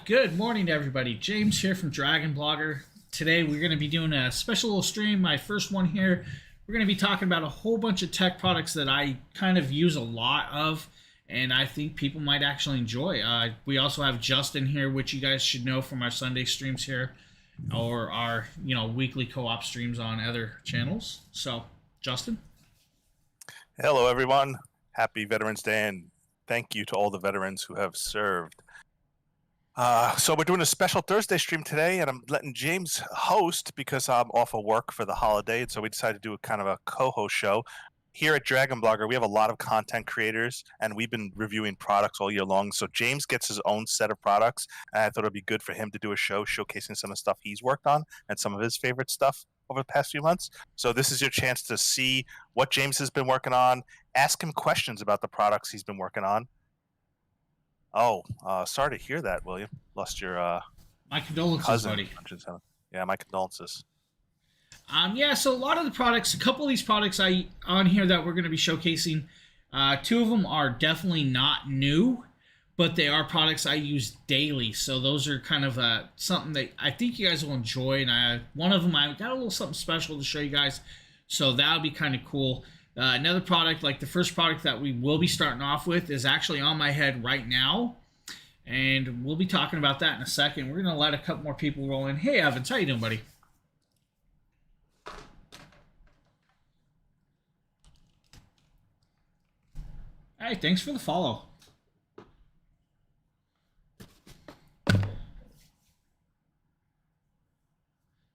Good morning to everybody. James here from DragonBlogger. Today we're going to be doing a special little stream, my first one here. We're going to be talking about a whole bunch of tech products that I kind of use a lot of, and I think people might actually enjoy. We also have Justin here, which you guys should know from our Sunday streams here, or our weekly co-op streams on other channels. So, Justin? Hello, everyone. Happy Veterans Day, and thank you to all the veterans who have served. So we're doing a special Thursday stream today, and I'm letting James host because I'm off of work for the holiday, and so we decided to do a kind of a co-host show. Here at DragonBlogger, we have a lot of content creators, and we've been reviewing products all year long. So James gets his own set of products, and I thought it would be good for him to do a show showcasing some of the stuff he's worked on and some of his favorite stuff over the past few months. So this is your chance to see what James has been working on, ask him questions about the products he's been working on. Oh, sorry to hear that, William. Lost your my condolences, cousin. buddy. Yeah, my condolences. So a lot of the products, a couple of these products on here that we're going to be showcasing, two of them are definitely not new, but they are products I use daily. So those are kind of something that I think you guys will enjoy. And one of them, I got a little something special to show you guys. So that'll be kind of cool. Another product, like the first product that we will be starting off with, is actually on my head right now. And we'll be talking about that in a second. We're going to let a couple more people roll in. Hey, Evans, how you doing, buddy? Hey, thanks for the follow.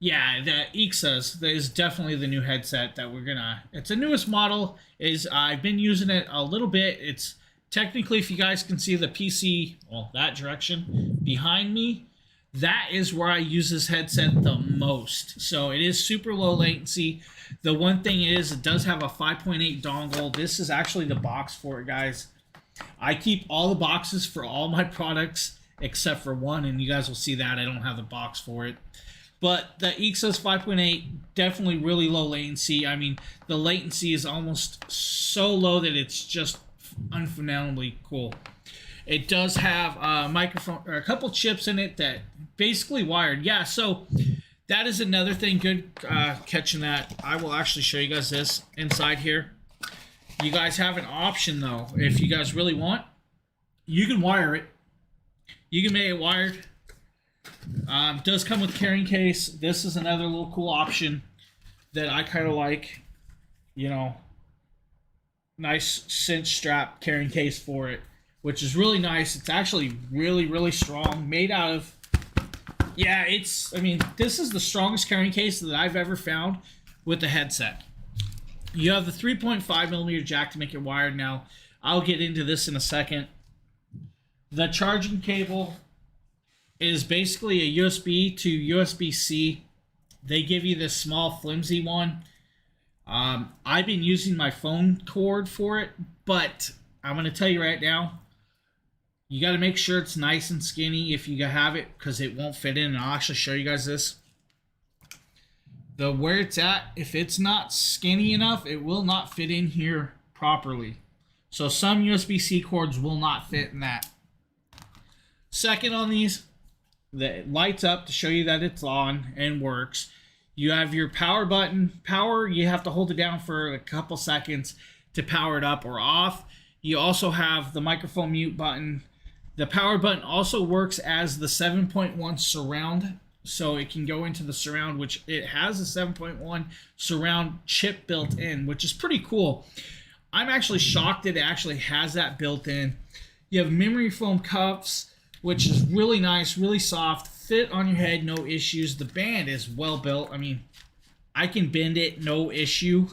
Yeah, the Ixas is definitely the new headset that we're gonna. It's the newest model. I've been using it a little bit. It's technically, if you guys can see the PC, well, that direction behind me, that is where I use this headset the most. So it is super low latency. The one thing is, it does have a 5.8 dongle. This is actually the box for it, guys. I keep all the boxes for all my products except for one, and you guys will see that I don't have the box for it. But the Ixas 5.8, definitely really low latency. I mean, the latency is almost so low that it's just unphenomenally cool. It does have a microphone, or a couple chips in it that basically wired. Yeah, so that is another thing. Good catching that. I will actually show you guys this inside here. You guys have an option, though. If you guys really want, you can wire it. You can make it wired. Does come with carrying case. This is another little cool option that I kind of like. Nice cinch strap carrying case for it, which is really nice. It's actually really, really strong. Made out of, this is the strongest carrying case that I've ever found with the headset. You have the 3.5 millimeter jack to make it wired. Now, I'll get into this in a second. The charging cable is basically a USB to USB-C. They give you this small flimsy one. I've been using my phone cord for it, but I'm going to tell you right now, you got to make sure it's nice and skinny if you have it, because it won't fit in. And I'll actually show you guys this. Where it's at, if it's not skinny enough, it will not fit in here properly. So some USB-C cords will not fit in that. Second on these, that lights up to show you that it's on and works. You have your power button. Power, you have to hold it down for a couple seconds to power it up or off. You also have the microphone mute button. The power button also works as the 7.1 surround, so it can go into the surround, which it has a 7.1 surround chip built in, which is pretty cool. I'm actually shocked that it actually has that built in. You have memory foam cuffs, which is really nice, really soft, fit on your head, no issues. The band is well built. I mean, I can bend it, no issue.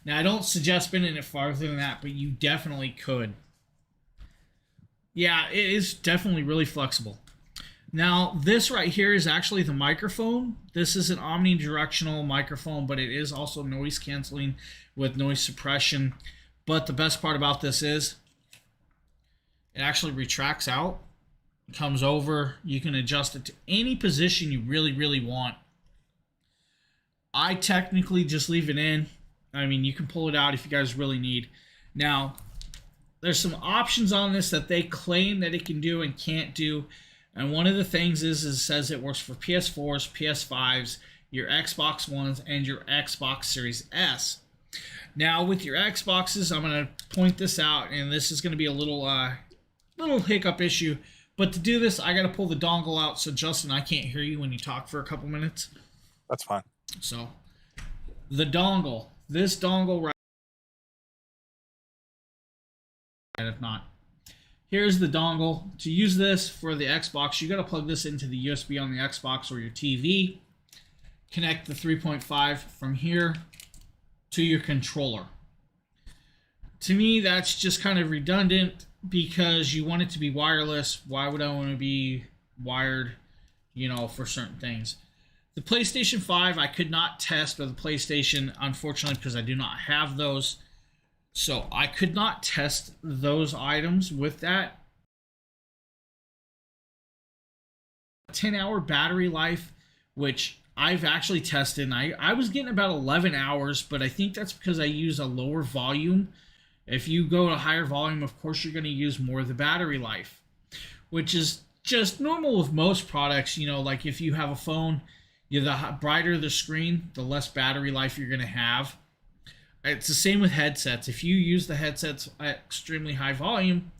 Now, I don't suggest bending it farther than that, but you definitely could. Yeah, it is definitely really flexible. Now, this right here is actually the microphone. This is an omnidirectional microphone, but it is also noise canceling with noise suppression. But the best part about this is it actually retracts out. Comes over. You can adjust it to any position you really, really want. I technically just leave it in. I mean, you can pull it out if you guys really need. Now, there's some options on this that they claim that it can do and can't do. And one of the things is it says it works for PS4s, PS5s, your Xbox Ones, and your Xbox Series S. Now, with your Xboxes, I'm going to point this out, and this is going to be a little hiccup issue. But to do this, I got to pull the dongle out, so Justin, I can't hear you when you talk for a couple minutes. That's fine. So, the dongle. This dongle right. If not. Here's the dongle. To use this for the Xbox, you got to plug this into the USB on the Xbox or your TV. Connect the 3.5 from here to your controller. To me, that's just kind of redundant because you want it to be wireless. Why would I want to be wired, for certain things? The PlayStation 5 I could not test, or the PlayStation, unfortunately, because I do not have those. So I could not test those items with that. 10-hour battery life, which I've actually tested, and I was getting about 11 hours, but I think that's because I use a lower volume. If you go to higher volume, of course, you're going to use more of the battery life, which is just normal with most products. Like if you have a phone, the brighter the screen, the less battery life you're going to have. It's the same with headsets. If you use the headsets at extremely high volume,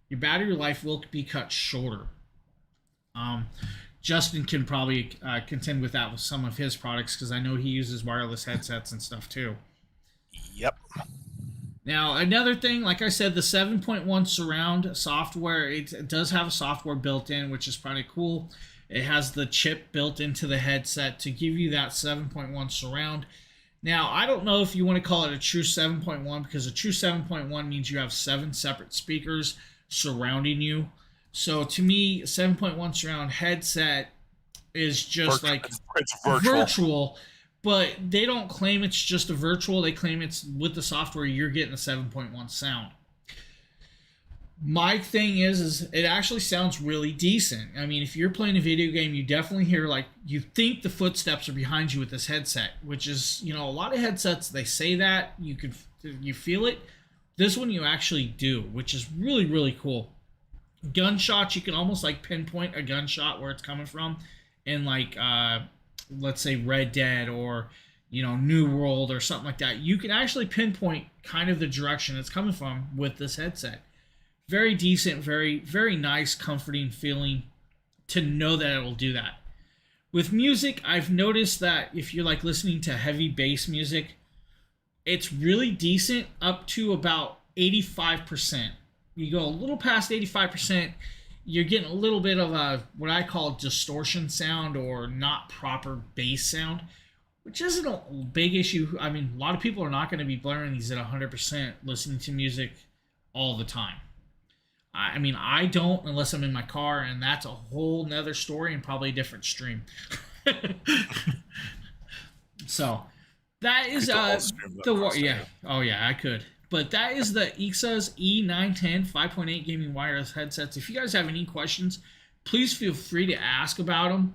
your battery life will be cut shorter. Justin can probably contend with that with some of his products because I know he uses wireless headsets and stuff too. Yep. Now, another thing, like I said, the 7.1 surround software, it does have a software built in, which is pretty cool. It has the chip built into the headset to give you that 7.1 surround. Now, I don't know if you want to call it a true 7.1 because a true 7.1 means you have 7 separate speakers surrounding you. So to me, 7.1 surround headset is just it's virtual. But they don't claim it's just a virtual. They claim it's with the software you're getting a 7.1 sound. My thing is it actually sounds really decent. I mean, if you're playing a video game, you definitely hear you think the footsteps are behind you with this headset, which is, a lot of headsets, they say that you feel it. This one you actually do, which is really, really cool. Gunshots, you can almost pinpoint a gunshot where it's coming from in let's say Red Dead or New World or something like that. You can actually pinpoint kind of the direction it's coming from with this headset. Very decent, very, very nice, comforting feeling to know that it will do that. With music, I've noticed that if you're listening to heavy bass music, it's really decent up to about 85%. You go a little past 85%, you're getting a little bit of a what I call distortion sound or not proper bass sound, which isn't a big issue. I mean, a lot of people are not going to be blaring these at 100% listening to music all the time. I mean, I don't unless I'm in my car, and that's a whole nother story and probably a different stream. So that is I could. But that is the EXA's E910 5.8 gaming wireless headsets. If you guys have any questions, please feel free to ask about them.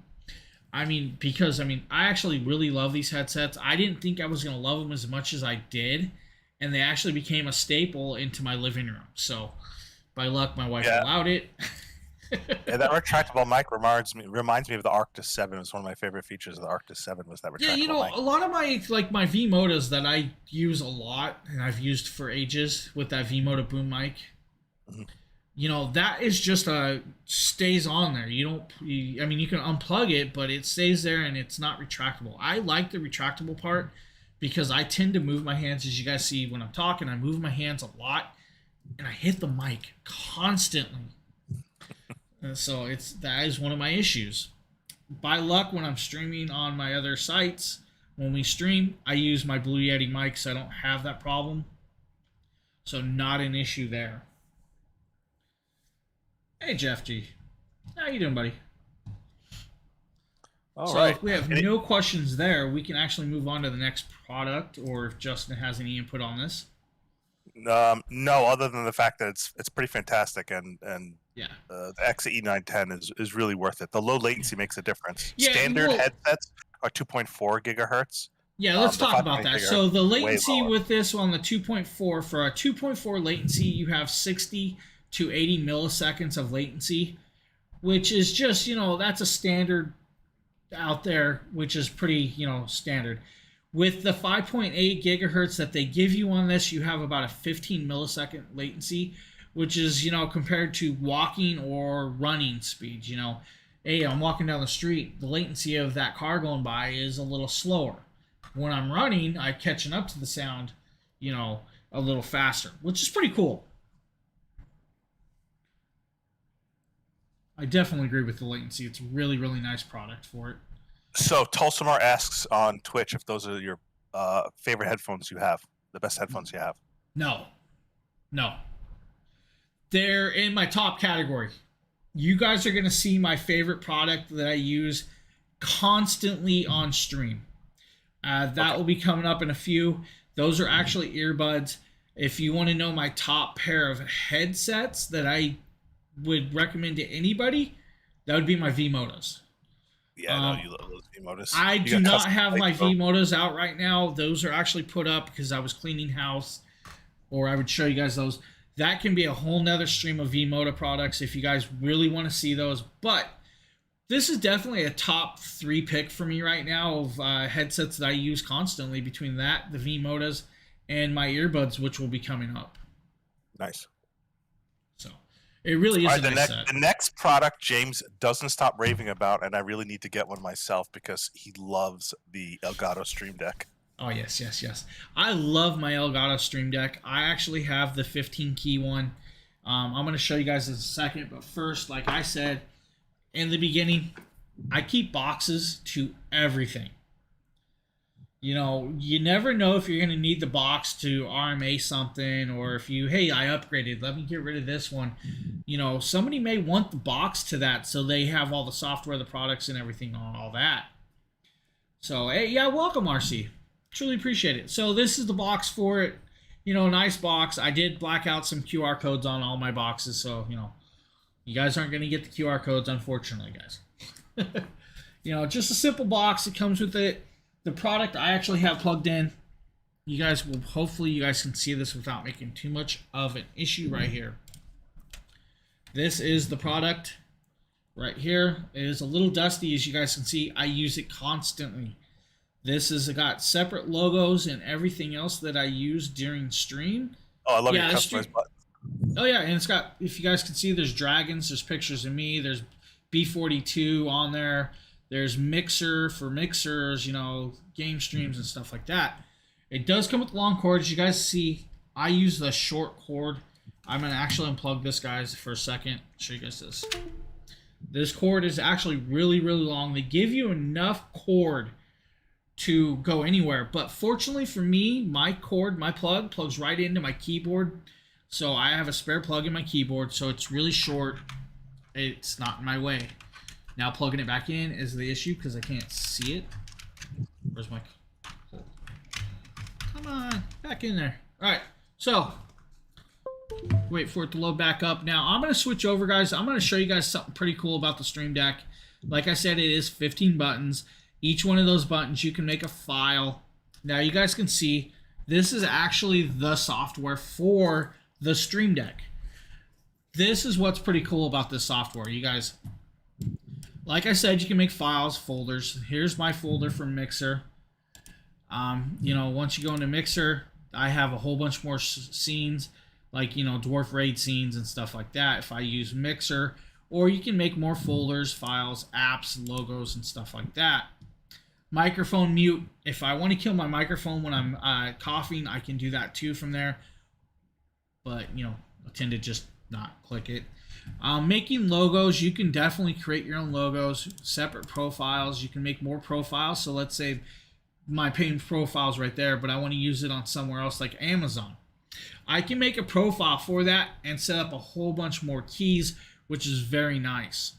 Because I actually really love these headsets. I didn't think I was going to love them as much as I did, and they actually became a staple into my living room. So, by luck, my wife allowed it. Yeah, that retractable mic reminds me of the Arctis 7. It was one of my favorite features of the Arctis 7 was that retractable mic. A lot of my V-Modas that I use a lot, and I've used for ages with that V-Moda boom mic, that is just stays on there. You can unplug it, but it stays there and it's not retractable. I like the retractable part because I tend to move my hands, as you guys see when I'm talking, I move my hands a lot, and I hit the mic constantly. So that is one of my issues. By luck, when I'm streaming on my other sites, when we stream, I use my Blue Yeti mic, so I don't have that problem. So not an issue there. Hey, Jeff G. How you doing, buddy? All right. If we have no questions there, we can actually move on to the next product, or if Justin has any input on this. No, other than the fact that it's pretty fantastic, and the EXA E910 is really worth it. The low latency makes a difference. Yeah, Standard headsets are 2.4 gigahertz. Yeah, let's talk about that. So the latency with this on the 2.4, for a 2.4 latency, you have 60 to 80 milliseconds of latency. which is just, that's a standard out there, which is pretty, standard. With the 5.8 gigahertz that they give you on this, you have about a 15 millisecond latency, which is, compared to walking or running speeds. Hey, I'm walking down the street, the latency of that car going by is a little slower. When I'm running, I'm catching up to the sound, a little faster, which is pretty cool. I definitely agree with the latency. It's a really, really nice product for it. So Tulsamar asks on Twitch if those are your favorite headphones you have, the best headphones you have. No. They're in my top category. You guys are going to see my favorite product that I use constantly on stream. That will be coming up in a few. Those are actually earbuds. If you want to know my top pair of headsets that I would recommend to anybody, that would be my V-Motos. Yeah, I know you love those V-Motos. I do not have my V-Motos out right now. Those are actually put up because I was cleaning house, or I would show you guys those. That can be a whole nother stream of V-Moto products if you guys really want to see those. But this is definitely a top 3 pick for me right now of headsets that I use constantly, between that, the V-Motos, and my earbuds, which will be coming up. Nice. So it really is a nice set. The next product James doesn't stop raving about, and I really need to get one myself because he loves the Elgato Stream Deck. Oh, yes. I love my Elgato Stream Deck. I actually have the 15-key one. I'm going to show you guys in a second, but first, like I said in the beginning, I keep boxes to everything. You never know if you're going to need the box to RMA something, or if I upgraded, let me get rid of this one. Somebody may want the box to that, so they have all the software, the products, and everything on all that. So, hey, yeah, welcome, RC. Truly appreciate it. So this is the box for it. Nice box. I did black out some QR codes on all my boxes, so, you guys aren't going to get the QR codes, unfortunately, guys. Just a simple box. It comes with it. The product I actually have plugged in. Hopefully you guys can see this without making too much of an issue right here. This is the product right here. It is a little dusty, as you guys can see. I use it constantly. This has got separate logos and everything else that I use during stream. Oh, I love your customized buttons. Oh yeah, and it's got, if you guys can see, there's dragons, there's pictures of me, there's B42 on there. There's mixer for mixers, game streams and stuff like that. It does come with long cord. As you guys see, I use the short cord. I'm going to actually unplug this, guys, for a second. Show you guys this. This cord is actually really, really long. They give you enough cord to go anywhere. But fortunately for me, my plug plugs right into my keyboard. So I have a spare plug in my keyboard. So it's really short. It's not in my way. Now plugging it back in is the issue because I can't see it. Where's my... Come on, back in there. All right, so wait for it to load back up. Now I'm going to switch over, guys. I'm going to show you guys something pretty cool about the Stream Deck. Like I said, it is 15 buttons. Each one of those buttons, you can make a file. Now you guys can see this is actually the software for the Stream Deck. This is what's pretty cool about this software, you guys. Like I said, you can make files, folders. Here's my folder for Mixer. Once you go into Mixer, I have a whole bunch more scenes, like, Dwarf Raid scenes and stuff like that if I use Mixer. Or you can make more folders, files, apps, logos, and stuff like that. Microphone mute. If I want to kill my microphone when I'm coughing, I can do that too from there. But, I tend to just not click it. Making logos, you can definitely create your own logos, separate profiles. You can make more profiles. So let's say my page profile's right there, but I want to use it on somewhere else like Amazon. I can make a profile for that and set up a whole bunch more keys, which is very nice.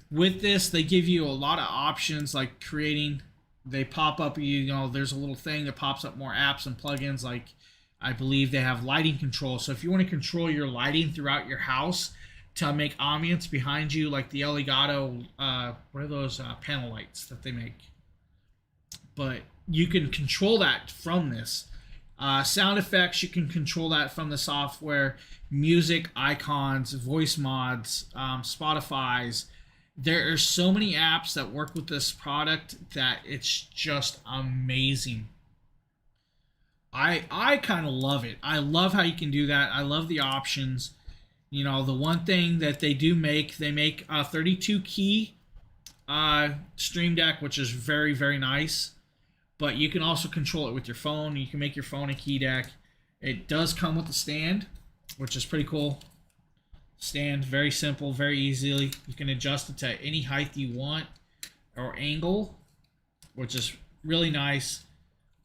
With this, they give you a lot of options like creating. They pop up, there's a little thing that pops up more apps and plugins. Like I believe they have lighting control. So if you want to control your lighting throughout your house, to make ambience behind you, like the Elgato, what are those panel lights that they make? But you can control that from this. Sound effects, you can control that from the software. Music, icons, voice mods, Spotify's. There are so many apps that work with this product that it's just amazing. I kind of love it. I love how you can do that. I love the options. You know, the one thing that they make a 32 key Stream Deck, which is very, very nice. But you can also control it with your phone. You can make your phone a key deck. It does come with a stand, which is pretty cool. Stand, very simple, very easily. You can adjust it to any height you want or angle, which is really nice.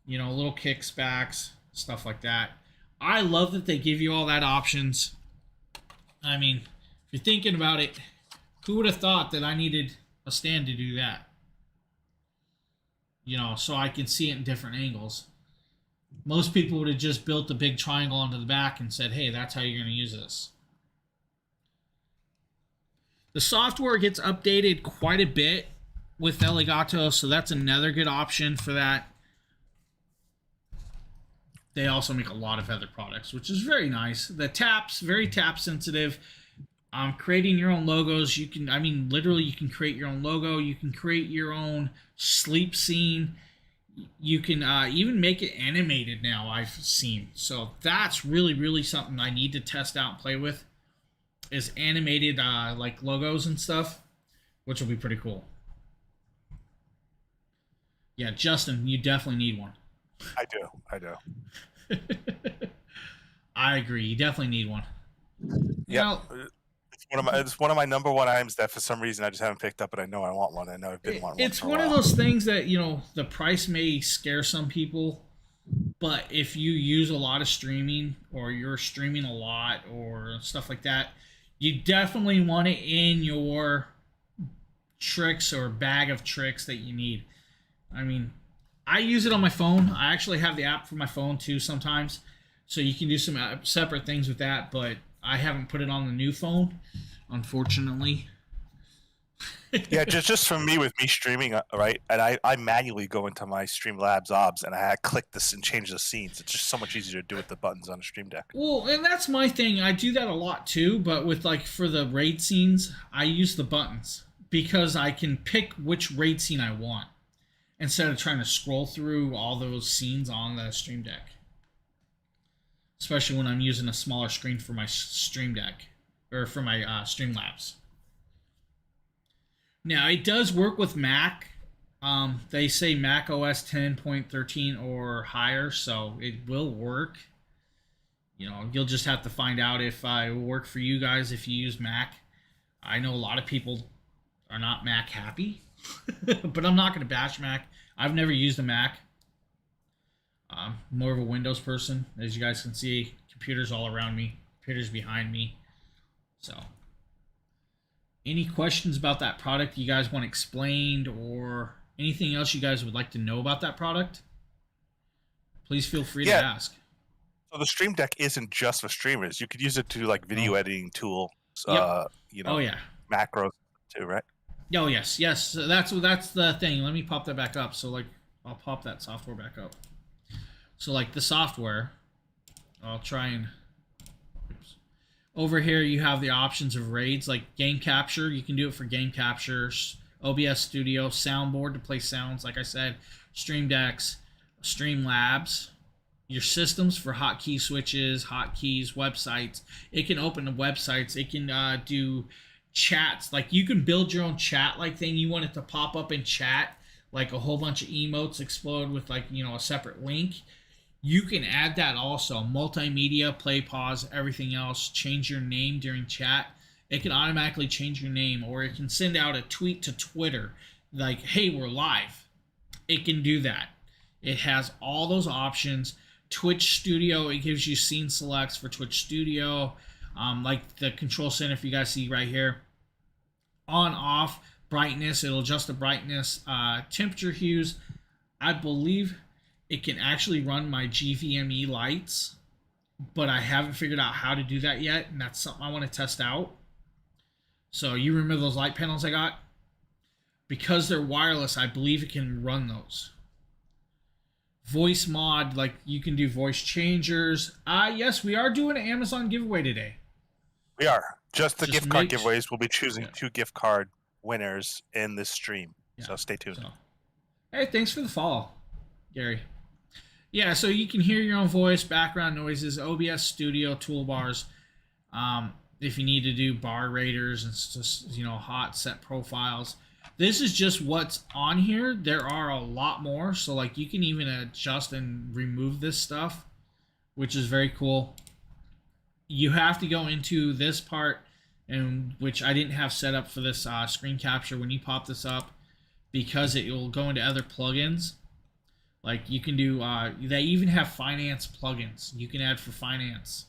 You know, little kicks, backs, stuff like that. I love that they give you all that options. I mean, if you're thinking about it, who would have thought that I needed a stand to do that? You know, so I can see it in different angles. Most people would have just built a big triangle onto the back and said, hey, that's how you're going to use this. The software gets updated quite a bit with Elgato, so that's another good option for that. They also make a lot of other products, which is very nice. The taps, very tap sensitive. Creating your own logos. You can, I mean, literally you can create your own logo. You can create your own sleep scene. You can even make it animated now, I've seen. So that's really, really something I need to test out and play with, is animated like logos and stuff, which will be pretty cool. Yeah, Justin, you definitely need one. I do. I agree. You definitely need one. Yeah. It's one of my number one items that for some reason I just haven't picked up, but I know I want one. I know I've been wanting one. It's one of those things that, you know, the price may scare some people, but if you use a lot of streaming or you're streaming a lot or stuff like that, you definitely want it in your tricks or bag of tricks that you need. I mean, I use it on my phone. I actually have the app for my phone too sometimes, so you can do some separate things with that, but I haven't put it on the new phone, unfortunately. Yeah, just for me, with me streaming, right? And I manually go into my Streamlabs OBS and I click this and change the scenes. It's just so much easier to do with the buttons on a Stream Deck. Well, and that's my thing. I do that a lot too, but with like for the raid scenes, I use the buttons because I can pick which raid scene I want instead of trying to scroll through all those scenes on the Stream Deck. Especially when I'm using a smaller screen for my Stream Deck, or for my Streamlabs. Now, it does work with Mac. They say Mac OS 10.13 or higher, so it will work. You know, you'll just have to find out if it will work for you guys if you use Mac. I know a lot of people are not Mac happy, but I'm not going to bash Mac. I've never used a Mac. More of a Windows person. As you guys can see, computers all around me, computers behind me. So, any questions about that product you guys want explained, or anything else you guys would like to know about that product? Please feel free to ask. So the Stream Deck isn't just for streamers. You could use it to like video editing tools. You know, macros too, right? Oh yes. So that's the thing. Let me pop that back up. So like, I'll pop that software back up. So like the software, I'll try and, over here you have the options of raids, like game capture. You can do it for game captures, OBS Studio, soundboard to play sounds, like I said, Stream Decks, Streamlabs, your systems for hotkey switches, hotkeys, websites. It can open the websites. It can do chats. Like you can build your own chat like thing. You want it to pop up in chat, like a whole bunch of emotes explode with like, you know, a separate link. You can add that also. Multimedia, play, pause, everything else. Change your name during chat. It can automatically change your name, or it can send out a tweet to Twitter like, hey, we're live. It can do that. It has all those options. Twitch Studio, it gives you scene selects for Twitch Studio. Like the control center, if you guys see right here. On, off, brightness, it'll adjust the brightness. Temperature hues, I believe it can actually run my GVME lights, but I haven't figured out how to do that yet, and that's something I want to test out. So you remember those light panels I got? Because they're wireless, I believe it can run those. voice mod, like you can do voice changers. Yes, we are doing an Amazon giveaway today. We are. Just the Just gift card make- giveaways. We'll be choosing Yeah. 2 gift card winners in this stream. Yeah. So stay tuned. So, hey, thanks for the follow, Gary. Yeah, so you can hear your own voice, background noises, OBS Studio toolbars. If you need to do bar raters and just, you know, hot set profiles. This is just what's on here. There are a lot more, so like you can even adjust and remove this stuff, which is very cool. You have to go into this part, and which I didn't have set up for this screen capture. When you pop this up, because it will go into other plugins. Like you can do, they even have finance plugins you can add for finance,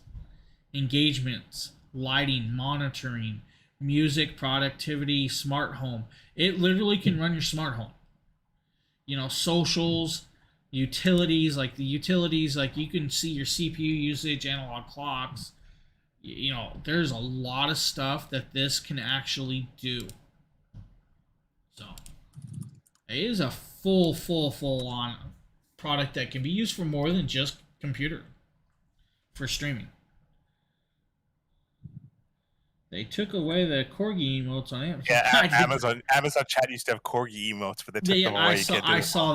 engagements, lighting, monitoring, music, productivity, smart home. It literally can run your smart home. You know, socials, utilities, like the utilities, like you can see your CPU usage, analog clocks. You know, there's a lot of stuff that this can actually do. So it is a full on product that can be used for more than just computer for streaming. They took away the corgi emotes on Amazon. Yeah, Amazon chat used to have corgi emotes, but they took them away. I saw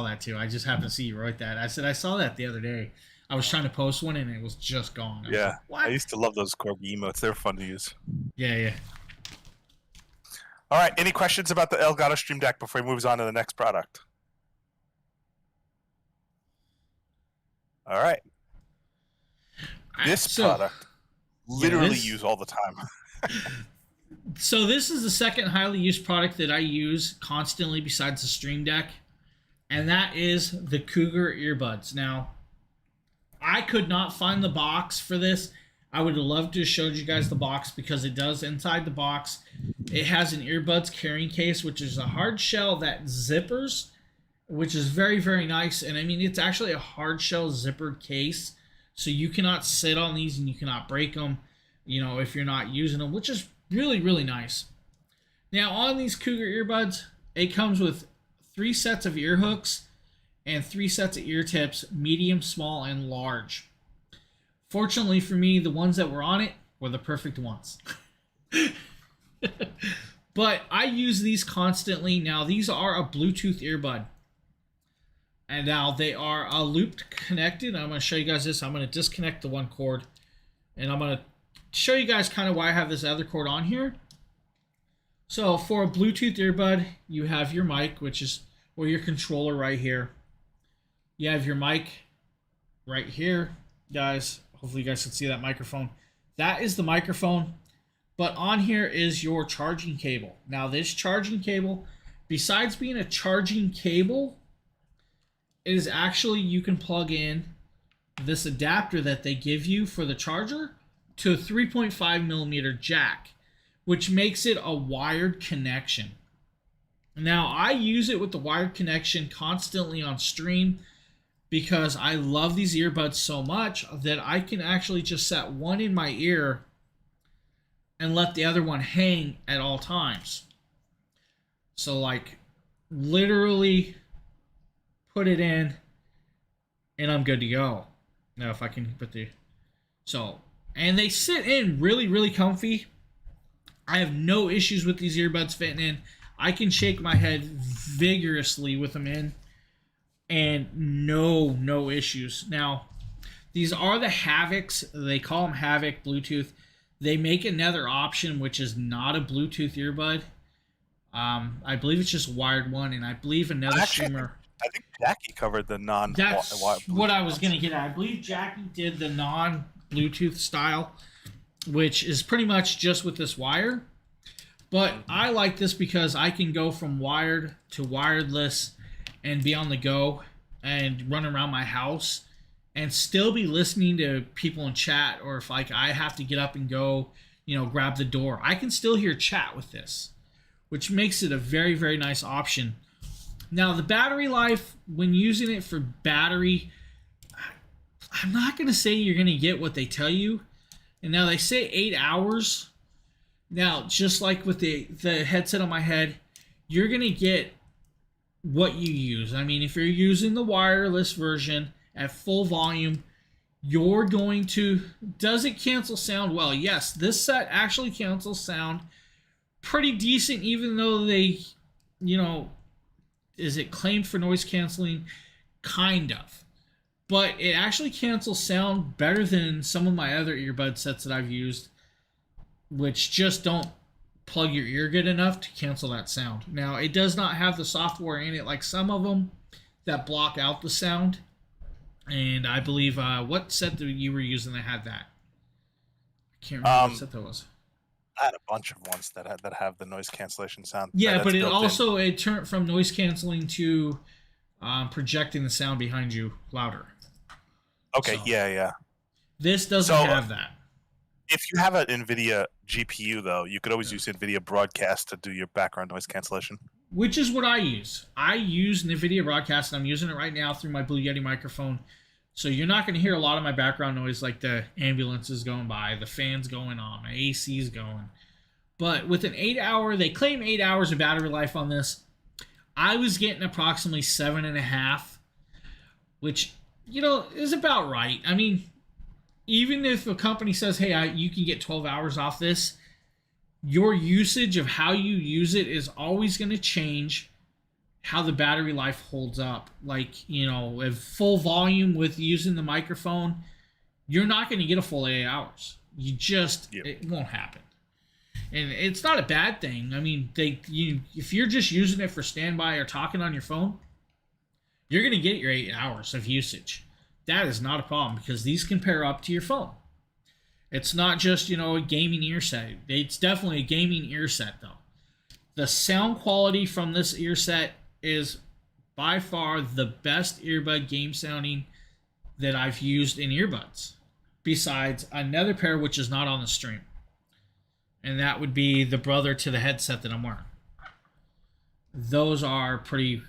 that too. I just happened to see you wrote that. I said I saw that the other day. I was trying to post one and it was just gone. Yeah, like, what? I used to love those corgi emotes. They're fun to use. Yeah. All right, any questions about the Elgato Stream Deck before he moves on to the next product? All right. This product, literally use all the time. So this is the second highly used product that I use constantly besides the Stream Deck, and that is the Cougar Earbuds. Now, I could not find the box for this. I would have loved to have showed you guys the box because it does inside the box. It has an earbuds carrying case, which is a hard shell that zippers, which is very, very nice. And I mean, it's actually a hard shell zippered case. So you cannot sit on these and you cannot break them, you know, if you're not using them, which is really, really nice. Now on these Cougar earbuds, it comes with 3 sets of ear hooks and 3 sets of ear tips, medium, small, and large. Fortunately for me, the ones that were on it were the perfect ones. But I use these constantly. Now, these are a Bluetooth earbud. And now they are looped connected. I'm going to show you guys this. I'm going to disconnect the one cord. And I'm going to show you guys kind of why I have this other cord on here. So for a Bluetooth earbud, you have your mic, which is, or your controller right here. You have your mic right here, guys. Hopefully you guys can see that microphone. That is the microphone. But on here is your charging cable. Now this charging cable, besides being a charging cable, it is actually, you can plug in this adapter that they give you for the charger to a 3.5 millimeter jack, which makes it a wired connection. Now I use it with the wired connection constantly on stream because I love these earbuds so much that I can actually just set one in my ear and let the other one hang at all times. So like literally put it in and I'm good to go. Now if I can put the, so, and they sit in really, really comfy. I have no issues with these earbuds fitting in. I can shake my head vigorously with them in and no issues. Now, these are the Havocs. They call them Havoc Bluetooth. They make another option, which is not a Bluetooth earbud. I believe it's just wired one, and I believe another streamer. I think Jackie covered the non. That's what I was going to get at. I believe Jackie did the non-Bluetooth style, which is pretty much just with this wire. But I like this because I can go from wired to wireless and be on the go and run around my house and still be listening to people in chat, or if like I have to get up and go, you know, grab the door, I can still hear chat with this, which makes it a very, very nice option. Now the battery life, when using it for battery, I'm not going to say you're going to get what they tell you. And now they say 8 hours. Now, just like with the headset on my head, you're going to get what you use. I mean, if you're using the wireless version at full volume, you're going to... Does it cancel sound? Well, yes, this set actually cancels sound pretty decent, even though they, you know, is it claimed for noise canceling? Kind of. But it actually cancels sound better than some of my other earbud sets that I've used, which just don't plug your ear good enough to cancel that sound. Now, it does not have the software in it like some of them that block out the sound. And I believe, what set that you were using that had that? I can't remember what set that was. I had a bunch of ones that have the noise cancellation sound. Yeah, but it turned from noise canceling to projecting the sound behind you louder. Okay, so, yeah. This doesn't have that. If you have an NVIDIA GPU, though, you could always use NVIDIA Broadcast to do your background noise cancellation. Which is what I use. I use NVIDIA Broadcast, and I'm using it right now through my Blue Yeti microphone. So you're not going to hear a lot of my background noise, like the ambulances going by, the fans going on, my AC's going. But with an 8-hour, they claim 8 hours of battery life on this. I was getting approximately 7.5, which, you know, is about right. I mean, even if a company says, hey, you can get 12 hours off this, your usage of how you use it is always going to change how the battery life holds up. Like, you know, if full volume with using the microphone, you're not going to get a full 8 hours. It won't happen. And it's not a bad thing. I mean, if you're just using it for standby or talking on your phone, you're going to get your 8 hours of usage. That is not a problem because these can pair up to your phone. It's not just, you know, a gaming ear set. It's definitely a gaming ear set, though. The sound quality from this ear set is by far the best earbud game sounding that I've used in earbuds, besides another pair which is not on the stream. And that would be the brother to the headset that I'm wearing. Those are pretty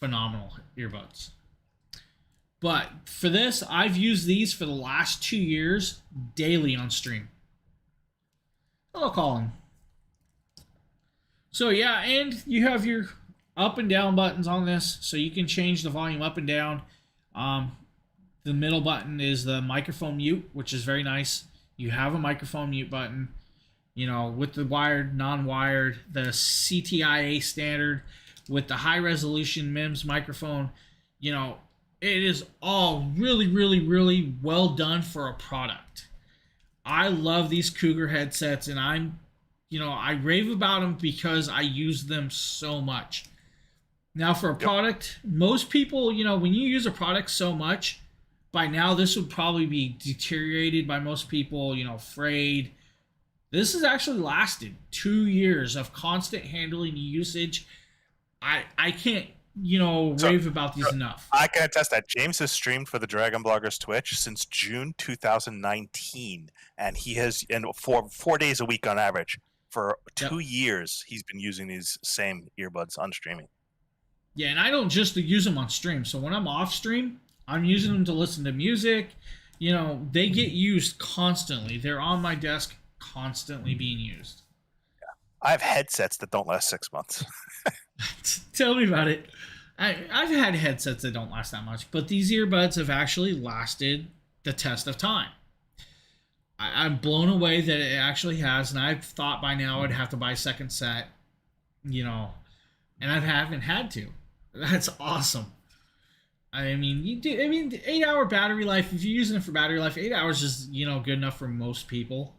phenomenal earbuds. But for this, I've used these for the last 2 years daily on stream. Hello, Colin. So yeah, and you have your up and down buttons on this, so you can change the volume up and down. The middle button is the microphone mute, which is very nice. You have a microphone mute button, you know, with the wired, non-wired, the CTIA standard, with the high resolution MEMS microphone. You know, it is all really, really, really well done for a product. I love these Cougar headsets, and I rave about them because I use them so much. Now, for a product, most people, you know, when you use a product so much, by now this would probably be deteriorated by most people, you know, frayed. This has actually lasted 2 years of constant handling usage. I can't, you know, rave about these enough. I can attest that James has streamed for the DragonBlogger's Twitch since June 2019, and he has, and for 4 days a week on average, for 2 years, he's been using these same earbuds on streaming. Yeah, and I don't just use them on stream. So when I'm off stream, I'm using them to listen to music. You know, they get used constantly. They're on my desk constantly being used. Yeah. I have headsets that don't last 6 months. Tell me about it. I've had headsets that don't last that much, but these earbuds have actually lasted the test of time. I'm blown away that it actually has, and I thought by now I'd have to buy a second set, you know, and I haven't had to. That's awesome. I mean, 8-hour battery life, if you're using it for battery life, 8 hours is, you know, good enough for most people.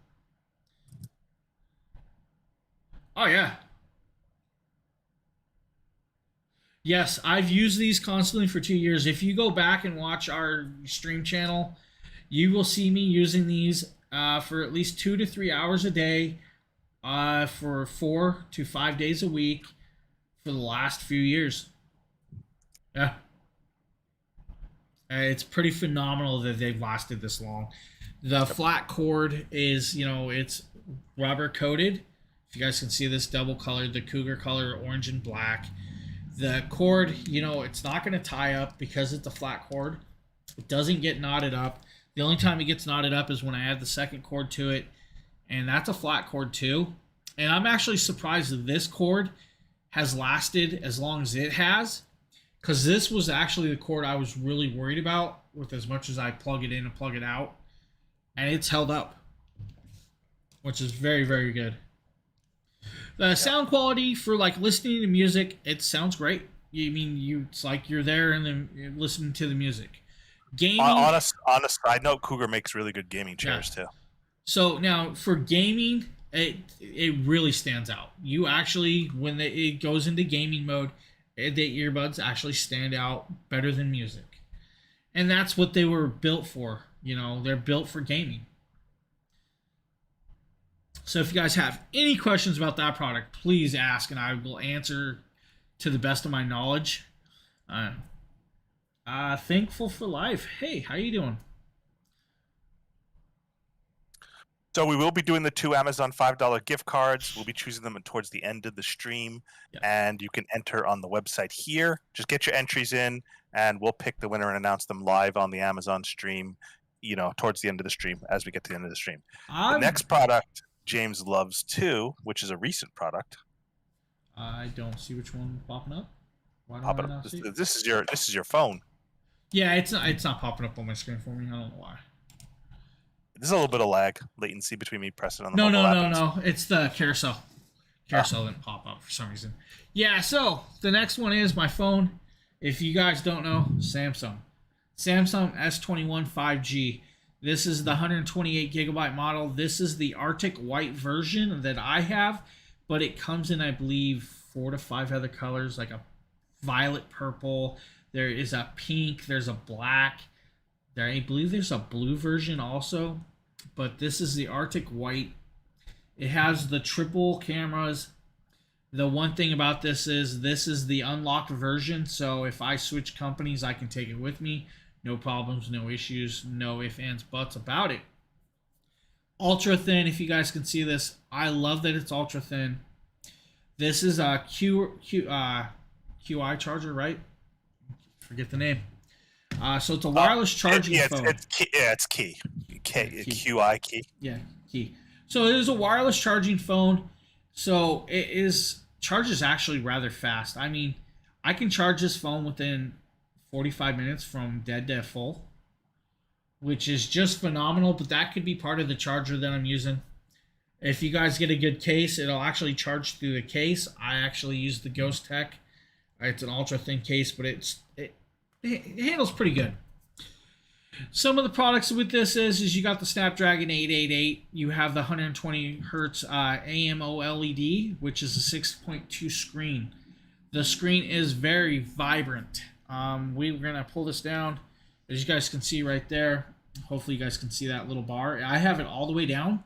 Oh, yeah. Yes, I've used these constantly for 2 years. If you go back and watch our stream channel, you will see me using these for at least 2 to 3 hours a day for 4 to 5 days a week for the last few years. Yeah. It's pretty phenomenal that they've lasted this long. The flat cord is, you know, it's rubber coated. If you guys can see this, double colored, the Cougar color, orange and black. The cord, you know, it's not going to tie up because it's a flat cord. It doesn't get knotted up. The only time it gets knotted up is when I add the second cord to it, and that's a flat cord too. And I'm actually surprised that this cord has lasted as long as it has because this was actually the cord I was really worried about with as much as I plug it in and plug it out, and it's held up, which is very, very good. The sound quality for like listening to music, it sounds great. It's like you're there and then you're listening to the music. Gaming. On a side note, Cougar makes really good gaming chairs too. So now for gaming, it really stands out. You actually, when it goes into gaming mode, the earbuds actually stand out better than music, and that's what they were built for. They're built for gaming. So if you guys have any questions about that product, please ask, and I will answer to the best of my knowledge. Thankful for life. Hey, how you doing? So we will be doing the 2 Amazon $5 gift cards. We'll be choosing them towards the end of the stream, and you can enter on the website here. Just get your entries in, and we'll pick the winner and announce them live on the Amazon stream, towards the end of the stream as we get to the end of the stream. The next product James loves too, which is a recent product. I don't see which one popping up. Why don't I not see it? This is your phone. Yeah, it's not popping up on my screen for me. I don't know why. There's a little bit of latency between me pressing on the mobile app. No. It's the carousel. Carousel didn't pop up for some reason. Yeah, so the next one is my phone. If you guys don't know, Samsung S21 5G. This is the 128 gigabyte model. This is the Arctic white version that I have, but it comes in, I believe, 4 to 5 other colors, like a violet purple. There is a pink. There's a black. I believe there's a blue version also, but this is the Arctic white. It has the triple cameras. The one thing about this is the unlocked version, so if I switch companies, I can take it with me. No problems, no issues, no ifs, ands, buts about it. Ultra thin, if you guys can see this. I love that it's ultra thin. This is a QI charger, right? Forget the name. So it's a wireless charging phone. It's key. QI key. Yeah, key. So it is a wireless charging phone. So charges actually rather fast. I mean, I can charge this phone within 45 minutes from dead to full, which is just phenomenal, but that could be part of the charger that I'm using. If you guys get a good case, it'll actually charge through the case. I actually use the Ghost Tech. It's an ultra thin case, but it handles pretty good. Some of the products with this is you got the Snapdragon 888. You have the 120 Hertz AMOLED, which is a 6.2 screen. The screen is very vibrant. We're going to pull this down, as you guys can see right there. Hopefully you guys can see that little bar. I have it all the way down,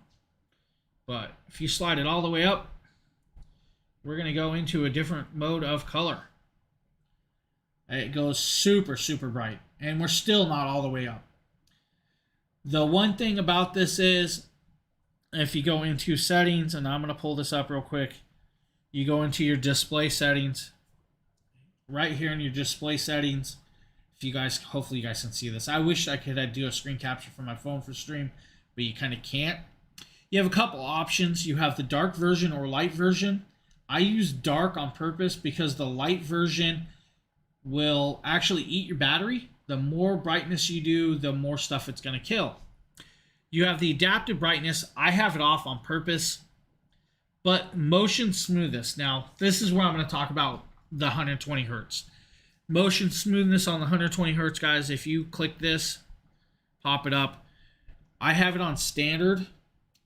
but if you slide it all the way up, we're going to go into a different mode of color. It goes super, super bright, and we're still not all the way up. The one thing about this is, if you go into settings, and I'm going to pull this up real quick, you go into your display settings. Right here in your display settings, hopefully you guys can see this. I wish I could do a screen capture from my phone for stream, but you kind of can't. You have a couple options. You have the dark version or light version. I use dark on purpose because the light version will actually eat your battery. The more brightness you do, the more stuff it's going to kill. You have the adaptive brightness. I have it off on purpose. But motion smoothness. Now, this is where I'm going to talk about the 120 Hertz. Motion smoothness on the 120 Hertz, guys. If you click this, pop it up. I have it on standard.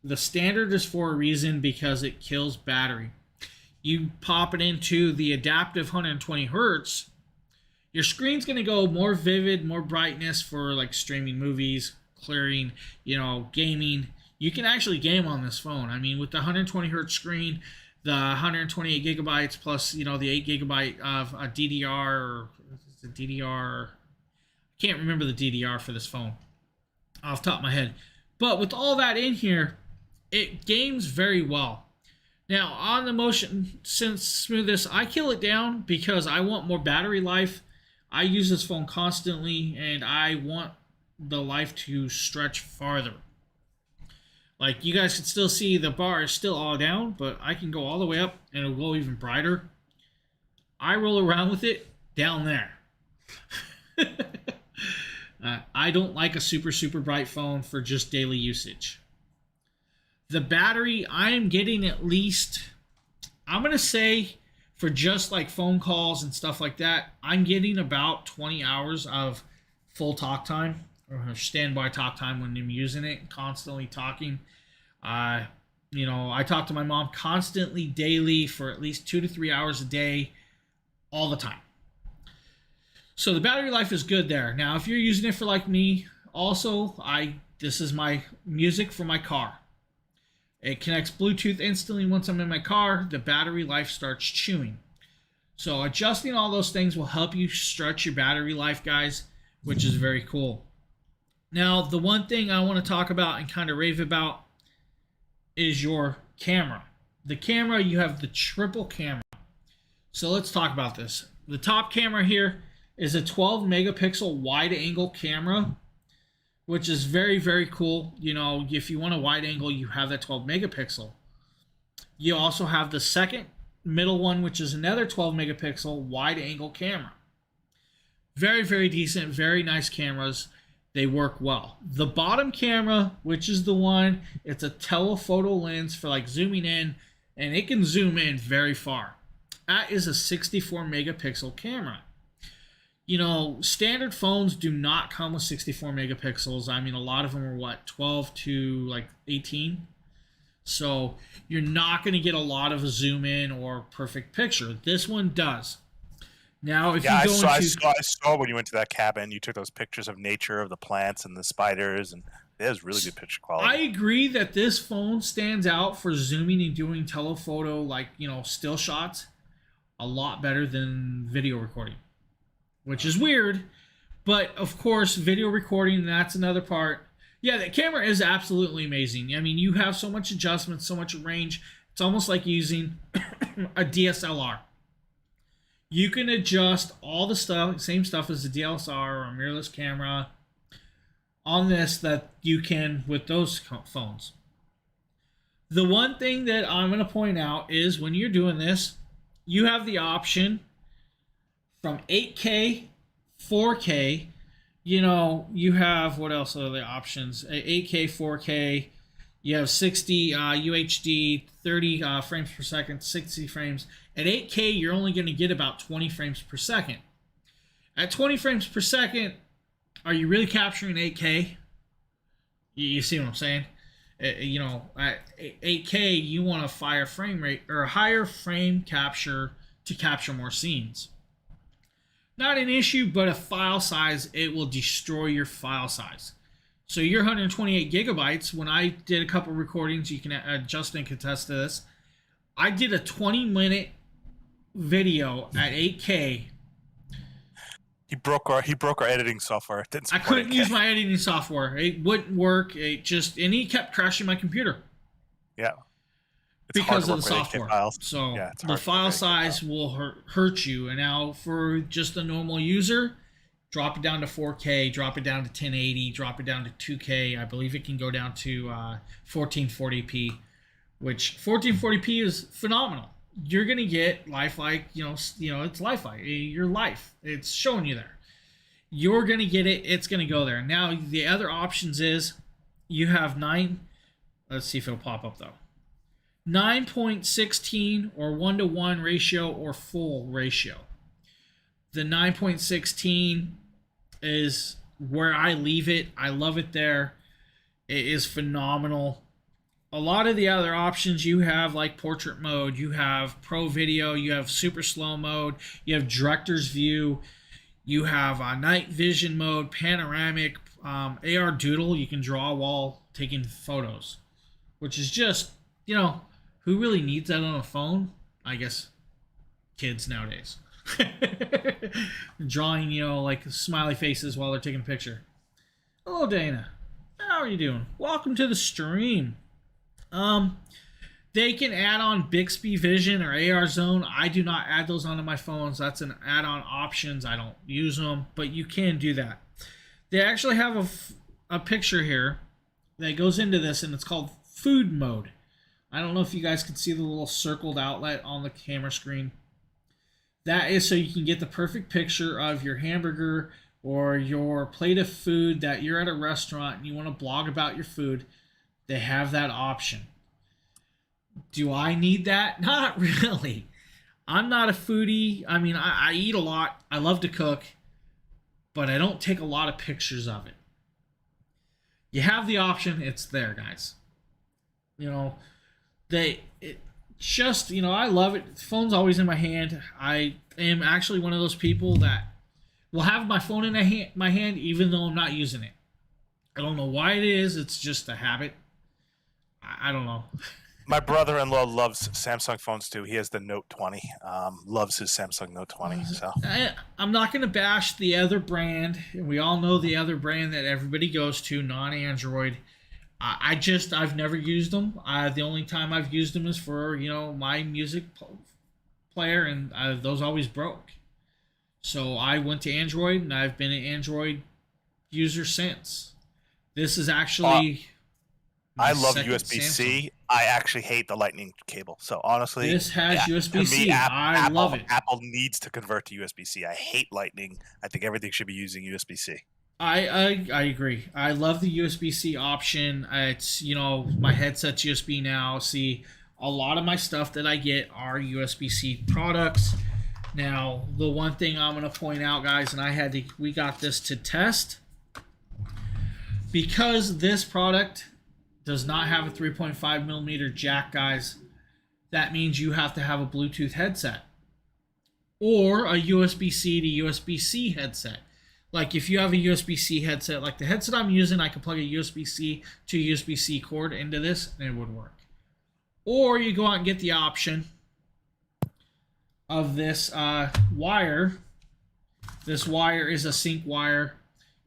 The standard is for a reason, because it kills battery. You pop it into the adaptive 120 Hertz, your screen's going to go more vivid, more brightness for like streaming movies, clearing, gaming. You can actually game on this phone. I mean, with the 120 Hertz screen, the 128 gigabytes plus, the 8 gigabyte of a DDR, or is it DDR? I can't remember the DDR for this phone off the top of my head. But with all that in here, it games very well. Now, on the motion smoothness, I kill it down because I want more battery life. I use this phone constantly, and I want the life to stretch farther. Like, you guys can still see the bar is still all down, but I can go all the way up, and it'll go even brighter. I roll around with it down there. I don't like a super bright phone for just daily usage. The battery, I am getting at least, I'm going to say for just like phone calls and stuff like that, I'm getting about 20 hours of full talk time or standby talk time when I'm using it, constantly talking. I talk to my mom constantly daily for at least 2 to 3 hours a day, all the time. So the battery life is good there. Now, if you're using it for like me, also, this is my music for my car. It connects Bluetooth instantly once I'm in my car. The battery life starts chewing. So adjusting all those things will help you stretch your battery life, guys, which is very cool. Now, the one thing I want to talk about and kind of rave about is your camera. The camera, you have the triple camera. So let's talk about this. The top camera here is a 12 megapixel wide angle camera, which is very cool. If you want a wide angle, you have that 12 megapixel. You also have the second middle one, which is another 12 megapixel wide angle camera. Very decent, very nice cameras. They work well. The bottom camera, which is the one, it's a telephoto lens for like zooming in, and it can zoom in very far. That is a 64 megapixel camera. Standard phones do not come with 64 megapixels. I mean, a lot of them are 12 to like 18. So you're not going to get a lot of a zoom in or perfect picture. This one does. Now, if I saw when you went to that cabin, you took those pictures of nature, of the plants and the spiders, and it was really good picture quality. I agree that this phone stands out for zooming and doing telephoto, still shots, a lot better than video recording, which is weird. But, of course, video recording, that's another part. Yeah, the camera is absolutely amazing. I mean, you have so much adjustment, so much range. It's almost like using a DSLR. You can adjust all the same stuff as a DSLR or a mirrorless camera on this that you can with those phones. The one thing that I'm going to point out is when you're doing this, you have the option from 8K, 4K, you have, what else are the options? 8K, 4K, you have 60 UHD, 30 frames per second, 60 frames. At 8K, you're only going to get about 20 frames per second. At 20 frames per second, are you really capturing 8K? You see what I'm saying? At 8K, you want a higher frame rate or a higher frame capture to capture more scenes. Not an issue, but a file size, it will destroy your file size. So your 128 gigabytes, when I did a couple recordings, you can Justin can attest to this. I did a 20-minute video at 8K. He broke our editing software. I couldn't use my editing software. It wouldn't work. And he kept crashing my computer. Yeah. Because of the software. So yeah, the file size will hurt you. And now for just a normal user, drop it down to 4K, drop it down to 1080, drop it down to 2K. I believe it can go down to 1440p, which 1440p is phenomenal. You're going to get lifelike, it's lifelike. Your life. It's showing you there. You're going to get it. It's going to go there. Now, the other options is you have let's see if it'll pop up though. 9.16 or 1:1 ratio or full ratio. The 9.16 is where I leave it. I love it there. It is phenomenal. A lot of the other options you have, like portrait mode, you have pro video, you have super slow mode, you have director's view, you have night vision mode, panoramic, AR doodle, you can draw while taking photos, which is just, who really needs that on a phone? I guess kids nowadays. Drawing, like smiley faces while they're taking a picture. Hello, Dana. How are you doing? Welcome to the stream. They can add on Bixby Vision or AR Zone. I do not add those onto my phones. That's an add-on options. I don't use them, but you can do that. They actually have a picture here that goes into this, and it's called food mode. I don't know if you guys can see the little circled outlet on the camera screen. That is so you can get the perfect picture of your hamburger or your plate of food that you're at a restaurant and you want to blog about your food. They have that option. Do I need that? Not really. I'm not a foodie. I mean, I eat a lot. I love to cook, but I don't take a lot of pictures of it. You have the option. It's there, guys. You know, I love it. The phone's always in my hand. I am actually one of those people that will have my phone in my hand even though I'm not using it. I don't know why it is. It's just a habit. I don't know. My brother-in-law loves Samsung phones too. He has the Note 20. Loves his Samsung Note 20. So I'm not going to bash the other brand. We all know the other brand that everybody goes to, non-Android. I've never used them. The only time I've used them is for, my music player, and those always broke. So I went to Android, and I've been an Android user since. This is actually... I love USB-C. I actually hate the Lightning cable. So honestly, this has USB-C. I love it. Apple needs to convert to USB-C. I hate Lightning. I think everything should be using USB-C. I agree. I love the USB-C option. It's, my headset's USB now. See, a lot of my stuff that I get are USB-C products. Now, the one thing I'm going to point out, guys, and we got this to test, because this product does not have a 3.5 millimeter jack, guys. That means you have to have a Bluetooth headset or a USB-C to USB-C headset. Like if you have a USB-C headset, like the headset I'm using, I can plug a USB-C to USB-C cord into this and it would work. Or you go out and get the option of this wire. This wire is a sync wire.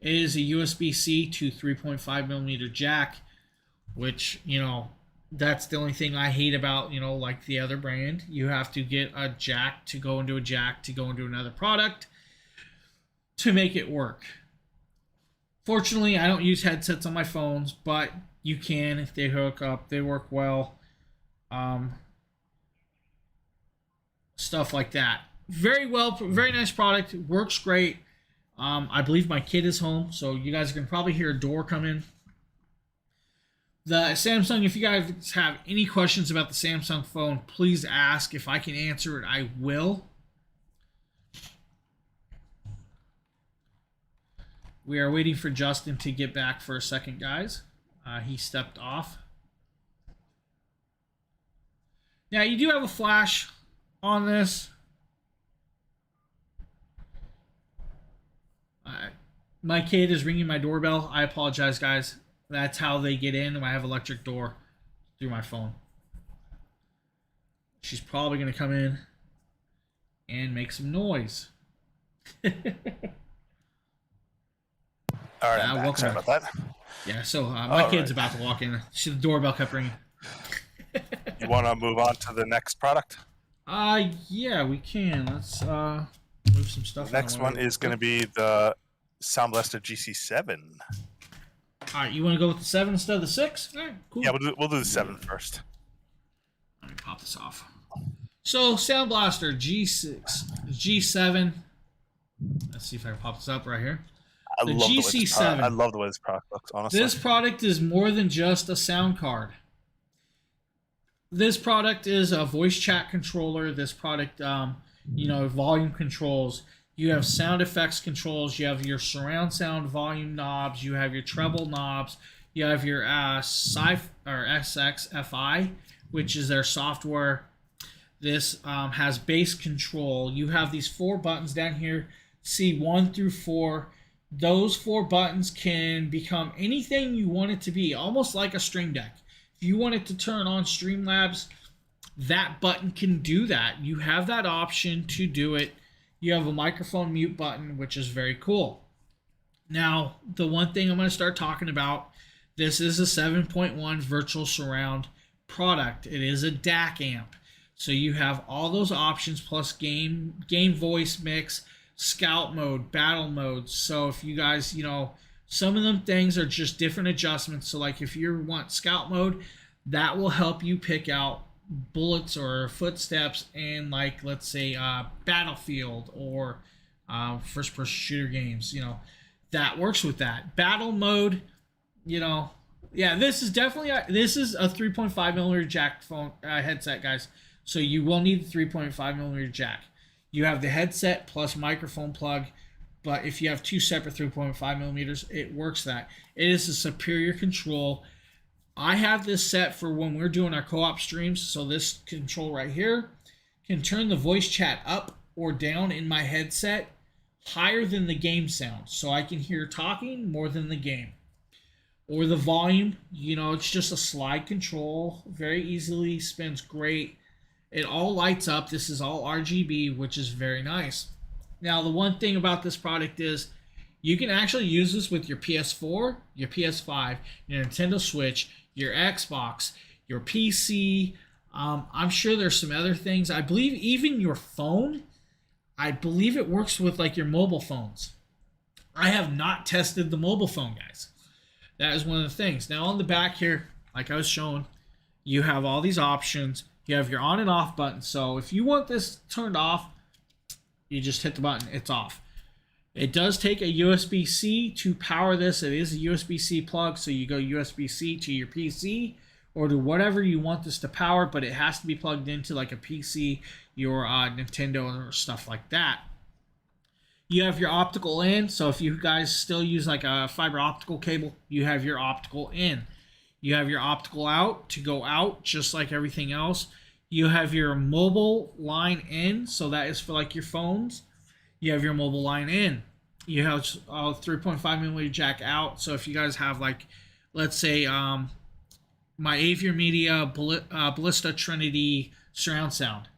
It is a USB-C to 3.5 millimeter jack, which, that's the only thing I hate about, like the other brand. You have to get a jack to go into another product to make it work. Fortunately, I don't use headsets on my phones, but you can if they hook up. They work well. Stuff like that. Very nice product. Works great. I believe my kid is home, so you guys can probably hear a door come in. The Samsung, if you guys have any questions about the Samsung phone, please ask. If I can answer it, I will. We are waiting for Justin to get back for a second, guys. He stepped off. Now, you do have a flash on this. My kid is ringing my doorbell. I apologize, guys. That's how they get in. I have electric door through my phone. She's probably going to come in and make some noise. All right, I'm back. Sorry about that. Yeah, so my kid's about to walk in. The doorbell kept ringing. You want to move on to the next product? Yeah, we can. Let's move some stuff. The next one is going to be the Sound Blaster Gc7. All right, you want to go with the 7 instead of the 6? All right, cool. Yeah, we'll do the 7 first. Let me pop this off. So, Sound Blaster G7. Let's see if I can pop this up right here. I love the way this product looks, honestly. This product is more than just a sound card. This product is a voice chat controller. This product, volume controls. You have sound effects controls. You have your surround sound volume knobs. You have your treble knobs. You have your SXFI, which is their software. This has bass control. You have these 4 buttons down here, C1 through 4. Those 4 buttons can become anything you want it to be, almost like a Stream Deck. If you want it to turn on Streamlabs, that button can do that. You have that option to do it. You have a microphone mute button, which is very cool. Now, the one thing I'm going to start talking about, this is a 7.1 virtual surround product. It is a DAC amp. So you have all those options plus game voice mix, scout mode, battle mode. So if you guys, some of them things are just different adjustments. So like if you want scout mode, that will help you pick out bullets or footsteps in, like, let's say Battlefield or first person shooter games, that works with that. Battle mode, yeah, this is definitely a 3.5 millimeter jack phone headset, guys. So you will need the 3.5 millimeter jack. You have the headset plus microphone plug, but if you have two separate 3.5 millimeters, it works that. It is a superior control. I have this set for when we're doing our co-op streams. So this control right here can turn the voice chat up or down in my headset higher than the game sound. So I can hear talking more than the game. Or the volume, it's just a slide control. Very easily spins great. It all lights up. This is all RGB, which is very nice. Now, the one thing about this product is you can actually use this with your PS4, your PS5, your Nintendo Switch, your Xbox, your PC. I'm sure there's some other things. I believe even your phone. I believe it works with like your mobile phones. I have not tested the mobile phone, guys. That is one of the things. Now on the back here, like I was showing, you have all these options. You have your on and off button. So if you want this turned off, you just hit the button. It's off. It does take a USB-C to power this. It is a USB-C plug, so you go USB-C to your PC or to whatever you want this to power, but it has to be plugged into like a PC, your Nintendo, or stuff like that. You have your optical in, so if you guys still use like a fiber optical cable, you have your optical in. You have your optical out to go out, just like everything else. You have your mobile line in, so that is for like your phones. You have your mobile line in. You have a 3.5 millimeter jack out, so if you guys have like, let's say, my Aviar Media Ballista Trinity surround sound,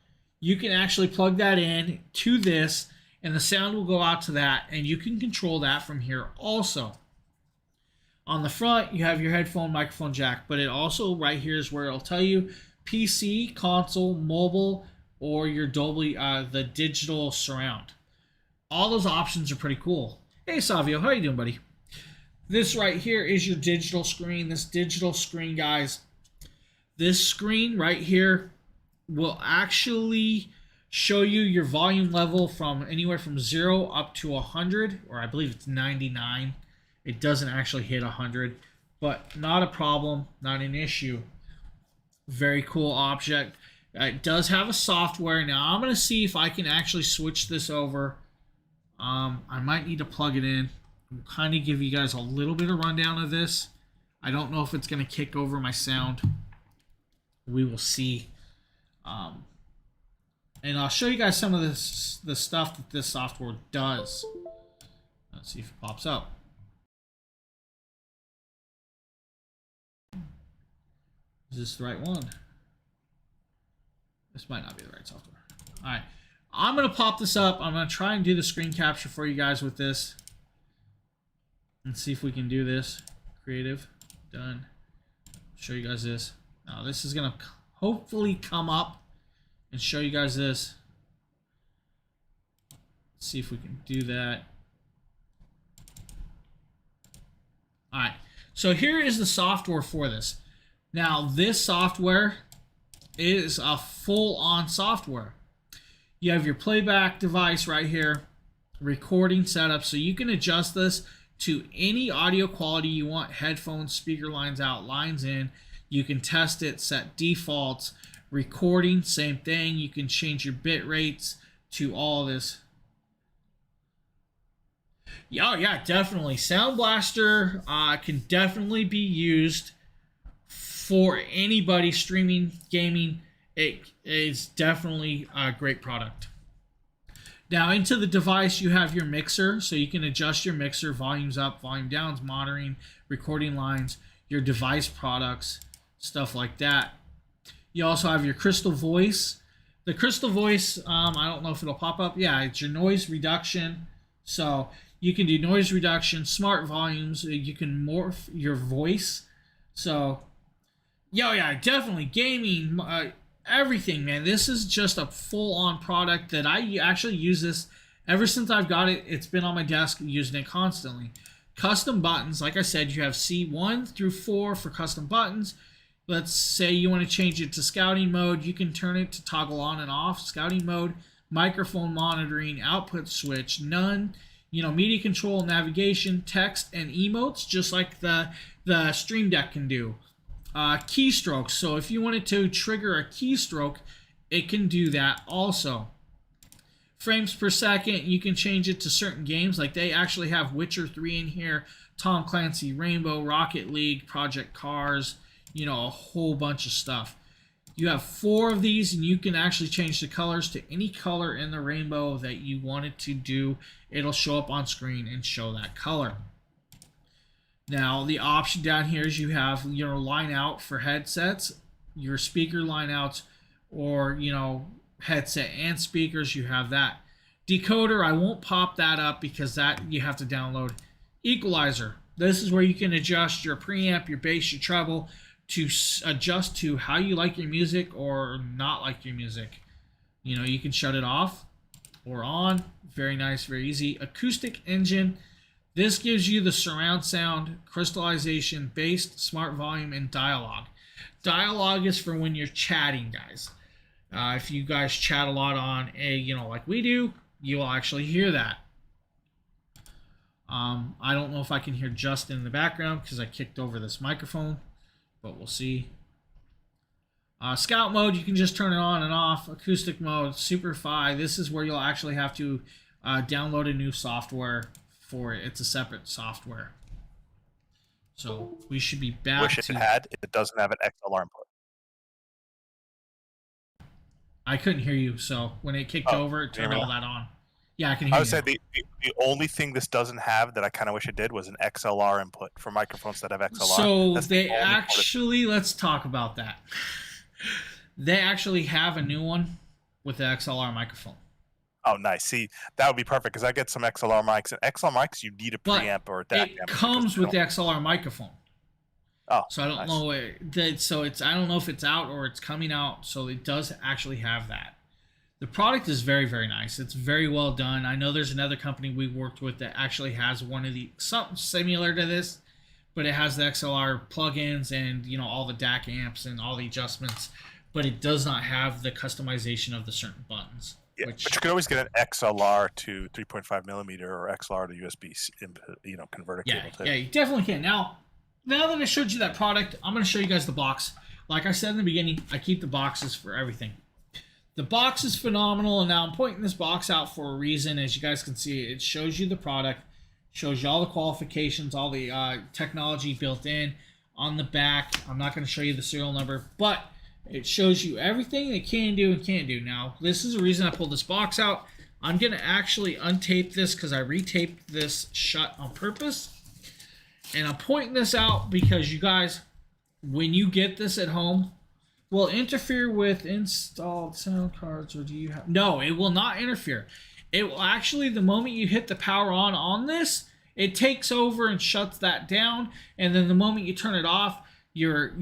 you can actually plug that in to this, and the sound will go out to that, and you can control that from here also. On the front, you have your headphone microphone jack, but it also, right here is where it'll tell you PC, console, mobile, or your Dolby, the digital surround. All those options are pretty cool. Hey, Savio, how you doing, buddy? This right here is your digital screen. This digital screen, guys, this screen right here will actually show you your volume level from anywhere from 0 up to 100, or I believe it's 99. It doesn't actually hit 100, but not a problem, not an issue. Very cool object. It does have a software. Now I'm going to see if I can actually switch this over. I might need to plug it in. I'll kind of give you guys a little bit of rundown of this. I don't know if it's going to kick over my sound. We will see. And I'll show you guys some of the stuff that this software does. Let's see if it pops up. Is this the right one? This might not be the right software. All right. I'm going to pop this up. I'm going to try and do the screen capture for you guys with this. And see if we can do this. Creative. Done. Show you guys this. Now this is going to hopefully come up and show you guys this. Let's see if we can do that. All right. So here is the software for this. Now this software is a full-on software. You have your playback device right here, recording setup, so you can adjust this to any audio quality you want. Headphones, speaker lines out, lines in. You can test it, set defaults. Recording, same thing. You can change your bit rates to all this. Oh yeah, definitely. Sound Blaster can definitely be used for anybody streaming, gaming. It is definitely a great product. Now into the device, you have your mixer, so you can adjust your mixer, volumes up, volume downs, monitoring, recording lines, your device products, stuff like that. You also have your Crystal Voice. The Crystal Voice, I don't know if it'll pop up. Yeah, it's your noise reduction. So you can do noise reduction, smart volumes. You can morph your voice. So, yeah, definitely gaming, everything, man. This is just a full-on product that I actually use this ever since I've got it. It's been on my desk, using it constantly. Custom buttons, like I said, you have C1 through 4 for custom buttons. Let's say you want to change it to scouting mode. You can turn it to toggle on and off. Scouting mode, microphone monitoring, output switch, none. Media control, navigation, text, and emotes, just like the Stream Deck can do. Keystrokes. So if you wanted to trigger a keystroke, it can do that also. Frames per second, you can change it to certain games. Like they actually have Witcher 3 in here, Tom Clancy, Rainbow, Rocket League, Project Cars, a whole bunch of stuff. You have 4 of these, and you can actually change the colors to any color in the rainbow that you wanted to do. It'll show up on screen and show that color. Now, the option down here is you have your line out for headsets, your speaker line outs, or, headset and speakers, you have that. Decoder, I won't pop that up because that you have to download. Equalizer, this is where you can adjust your preamp, your bass, your treble to adjust to how you like your music or not like your music. You can shut it off or on. Very nice, very easy. Acoustic Engine, this gives you the surround sound, crystallization, bass, smart volume, and dialogue. Dialogue is for when you're chatting, guys. If you guys chat a lot on like we do, you will actually hear that. I don't know if I can hear Justin in the background because I kicked over this microphone, but we'll see. Scout mode, you can just turn it on and off. Acoustic mode, Super-Fi, this is where you'll actually have to download a new software for it. It's a separate software. So we should be back. Wish it had. It doesn't have an XLR input. I couldn't hear you, so when it kicked over, it turned all that on. Yeah, I can hear you. I would say the only thing this doesn't have that I kind of wish it did was an XLR input for microphones that have XLR. So they actually, let's talk about that. They actually have a new one with the XLR microphone. Oh, nice. See, that would be perfect because I get some XLR mics. And XLR mics, you need a preamp or a DAC amp. It comes with the XLR microphone. Oh, so I don't know. I don't know if it's out or it's coming out. So it does actually have that. The product is very, very nice. It's very well done. I know there's another company we worked with that actually has something similar to this, but it has the XLR plugins and all the DAC amps and all the adjustments, but it does not have the customization of the certain buttons. Yeah, but you can always get an XLR to 3.5 millimeter or XLR to USB, converter cable too. Yeah, you definitely can. Now that I showed you that product, I'm going to show you guys the box. Like I said in the beginning, I keep the boxes for everything. The box is phenomenal, and now I'm pointing this box out for a reason. As you guys can see, it shows you the product, shows you all the qualifications, all the technology built in. On the back, I'm not going to show you the serial number, but it shows you everything it can do and can't do. Now, this is the reason I pulled this box out. I'm going to actually untape this because I retaped this shut on purpose. And I'm pointing this out because you guys, when you get this at home, will interfere with installed sound cards, or do you have... No, it will not interfere. It will actually, the moment you hit the power on this, it takes over and shuts that down, and then the moment you turn it off, your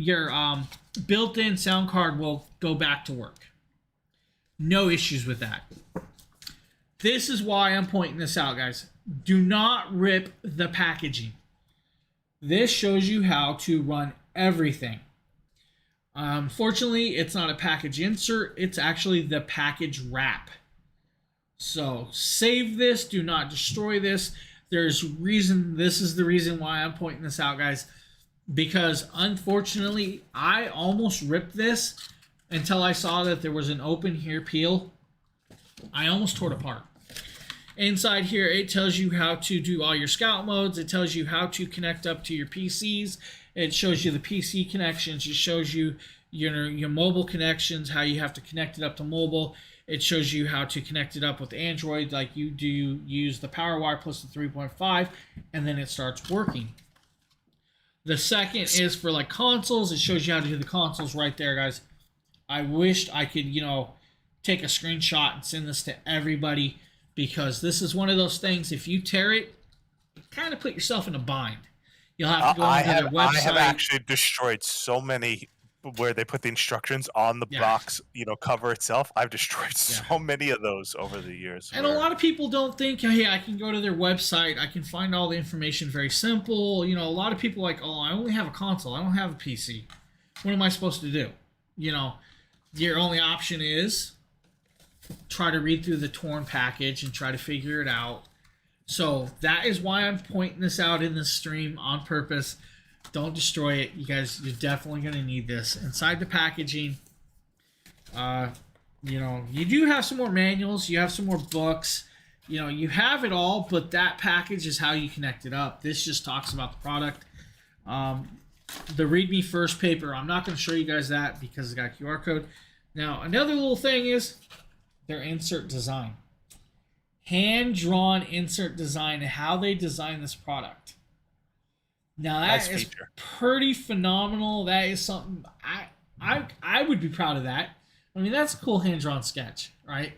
built-in sound card will go back to work. No issues with that. This is why I'm pointing this out, guys. Do not rip the packaging. This shows you how to run everything. Fortunately, it's not a package insert. It's actually the package wrap. So save this. Do not destroy this. There's reason. This is the reason why I'm pointing this out, guys. Because unfortunately, I almost ripped this until I saw that there was an open here peel. I almost tore it apart. Inside here, it tells you how to do all your scout modes. It tells you how to connect up to your PCs. It shows you the PC connections. It shows you your mobile connections, how you have to connect it up to mobile. It shows you how to connect it up with Android, like you do use the power wire plus the 3.5, and then it starts working. The second is for like consoles. It shows you how to do the consoles right there, guys. I wished I could, take a screenshot and send this to everybody, because this is one of those things, if you tear it, you kind of put yourself in a bind. You'll have to go onto their website. I have actually destroyed so many where they put the instructions on the box, cover itself. I've destroyed so many of those over the years. And a lot of people don't think, hey, I can go to their website, I can find all the information very simple. A lot of people are like, oh, I only have a console, I don't have a PC. what am I supposed to do? You know, your only option is try to read through the torn package and try to figure it out. So that is why I'm pointing this out in this stream on purpose. Don't destroy it. You guys, you're definitely going to need this. Inside the packaging, you know, you do have some more manuals. You have some more books. You know, you have it all, but that package is how you connect it up. This just talks about the product. The Read Me First paper, I'm not going to show you guys that because it got QR code. Now, another little thing is their insert design. Hand-drawn insert design and how they design this product. Now, that is pretty phenomenal. That is something I would be proud of that. I mean, that's a cool hand-drawn sketch, right?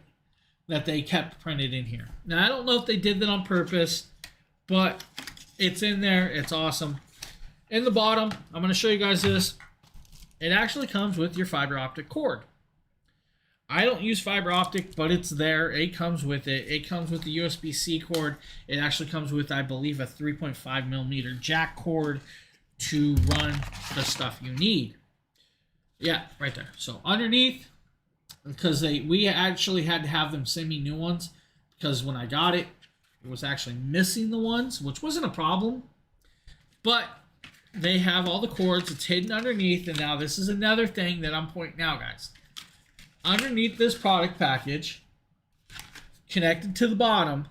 That they kept printed in here. Now, I don't know if they did that on purpose, but it's in there. It's awesome. In the bottom, I'm going to show you guys this. It actually comes with your fiber optic cord. I don't use fiber optic, but it's there. It comes with it. It comes with the USB-C cord. It actually comes with, I believe, a 3.5 millimeter jack cord to run the stuff you need. Yeah, right there. So underneath, because we actually had to have them send me new ones because when I got it, it was actually missing the ones, which wasn't a problem. But they have all the cords. It's hidden underneath. And now this is another thing that I'm pointing out, guys. Underneath this product package, connected to the bottom,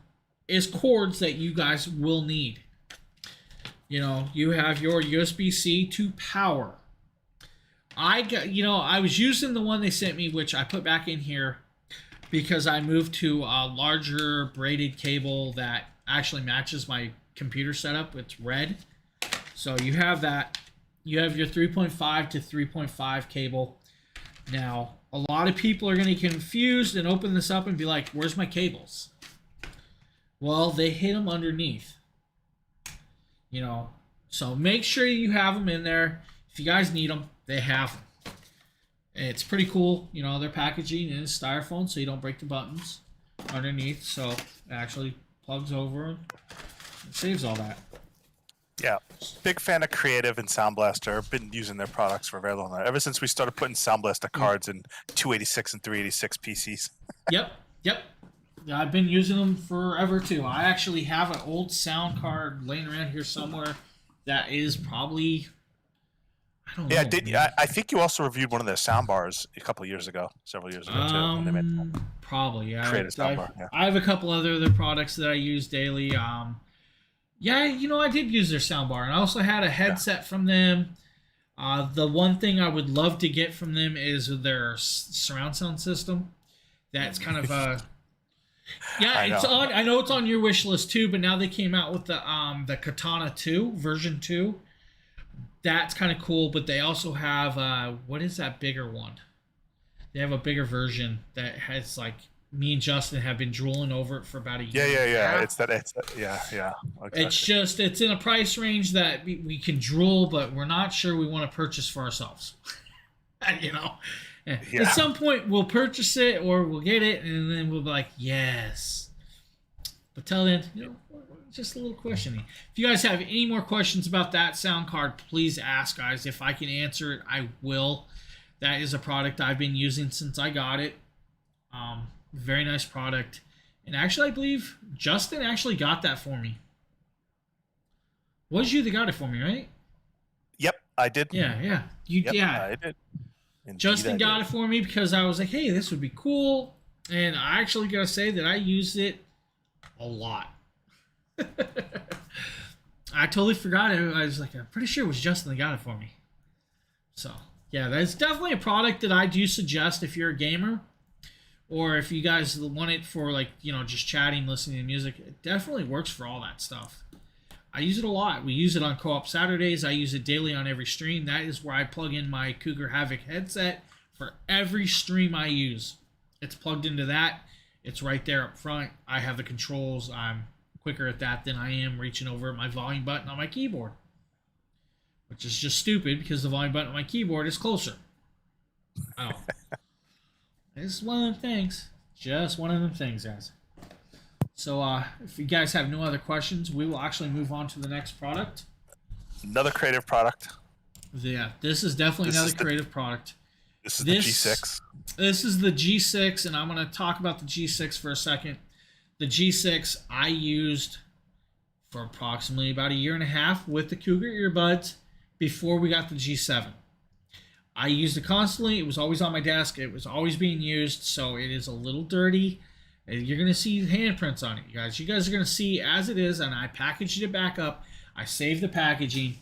is cords that you guys will need. You know, you have your USB-C to power. I was using the one they sent me, which I put back in here because I moved to a larger braided cable that actually matches my computer setup. It's red. So you have that. You have your 3.5 to 3.5 cable. Now, a lot of people are going to be confused and open this up and be like, where's my cables? Well, they hid them underneath. You know, so make sure you have them in there. If you guys need them, they have them. It's pretty cool. You know, their packaging is styrofoam, so you don't break the buttons underneath. So it actually plugs over and it saves all that. Yeah, big fan of Creative and Sound Blaster. Been using their products for a very long time. Ever since we started putting Sound Blaster cards in 286 and 386 PCs. Yep. Yeah, I've been using them forever too. I actually have an old sound card laying around here somewhere that is probably, I don't know. Yeah, I think you also reviewed one of their sound bars a couple of years ago, several years ago too. When they made probably, yeah. Creative sound bar. Yeah. I have a couple other products that I use daily. Yeah, you know, I did use their soundbar, and I also had a headset from them. The one thing I would love to get from them is their surround sound system. That's kind of I know it's on your wish list too, but now they came out with the Katana 2 version 2. That's kind of cool, but they also have what is that bigger one? They have a bigger version that has like. Me and Justin have been drooling over it for about a year. Yeah. It's that. Yeah. Exactly. It's in a price range that we can drool, but we're not sure we want to purchase for ourselves. You know, at some point we'll purchase it or we'll get it, and then we'll be like, yes. But till then, you know, just a little questioning. If you guys have any more questions about that sound card, please ask, guys. If I can answer it, I will. That is a product I've been using since I got it. Very nice product. And actually, I believe Justin actually got that for me. Was you that got it for me, right? Yep, I did. Yeah. I did. Indeed, Justin got it for me because I was like, hey, this would be cool. And I actually got to say that I used it a lot. I totally forgot it. I was like, I'm pretty sure it was Justin that got it for me. So, yeah, that's definitely a product that I do suggest if you're a gamer. Or if you guys want it for, like, you know, just chatting, listening to music, it definitely works for all that stuff. I use it a lot. We use it on Co-op Saturdays. I use it daily on every stream. That is where I plug in my Cougar Havoc headset for every stream I use. It's plugged into that. It's right there up front. I have the controls. I'm quicker at that than I am reaching over at my volume button on my keyboard. Which is just stupid because the volume button on my keyboard is closer. Oh. This is one of them things. Just one of them things, guys. So if you guys have no other questions, we will actually move on to the next product. Another Creative product. Yeah, this is definitely another creative product. This is the G6. This is the G6, and I'm going to talk about the G6 for a second. The G6 I used for approximately about a year and a half with the Cougar Earbuds before we got the G7. I used it constantly. It was always on my desk. It was always being used, so it is a little dirty. You're going to see handprints on it, you guys. You guys are going to see as it is, and I packaged it back up. I saved the packaging,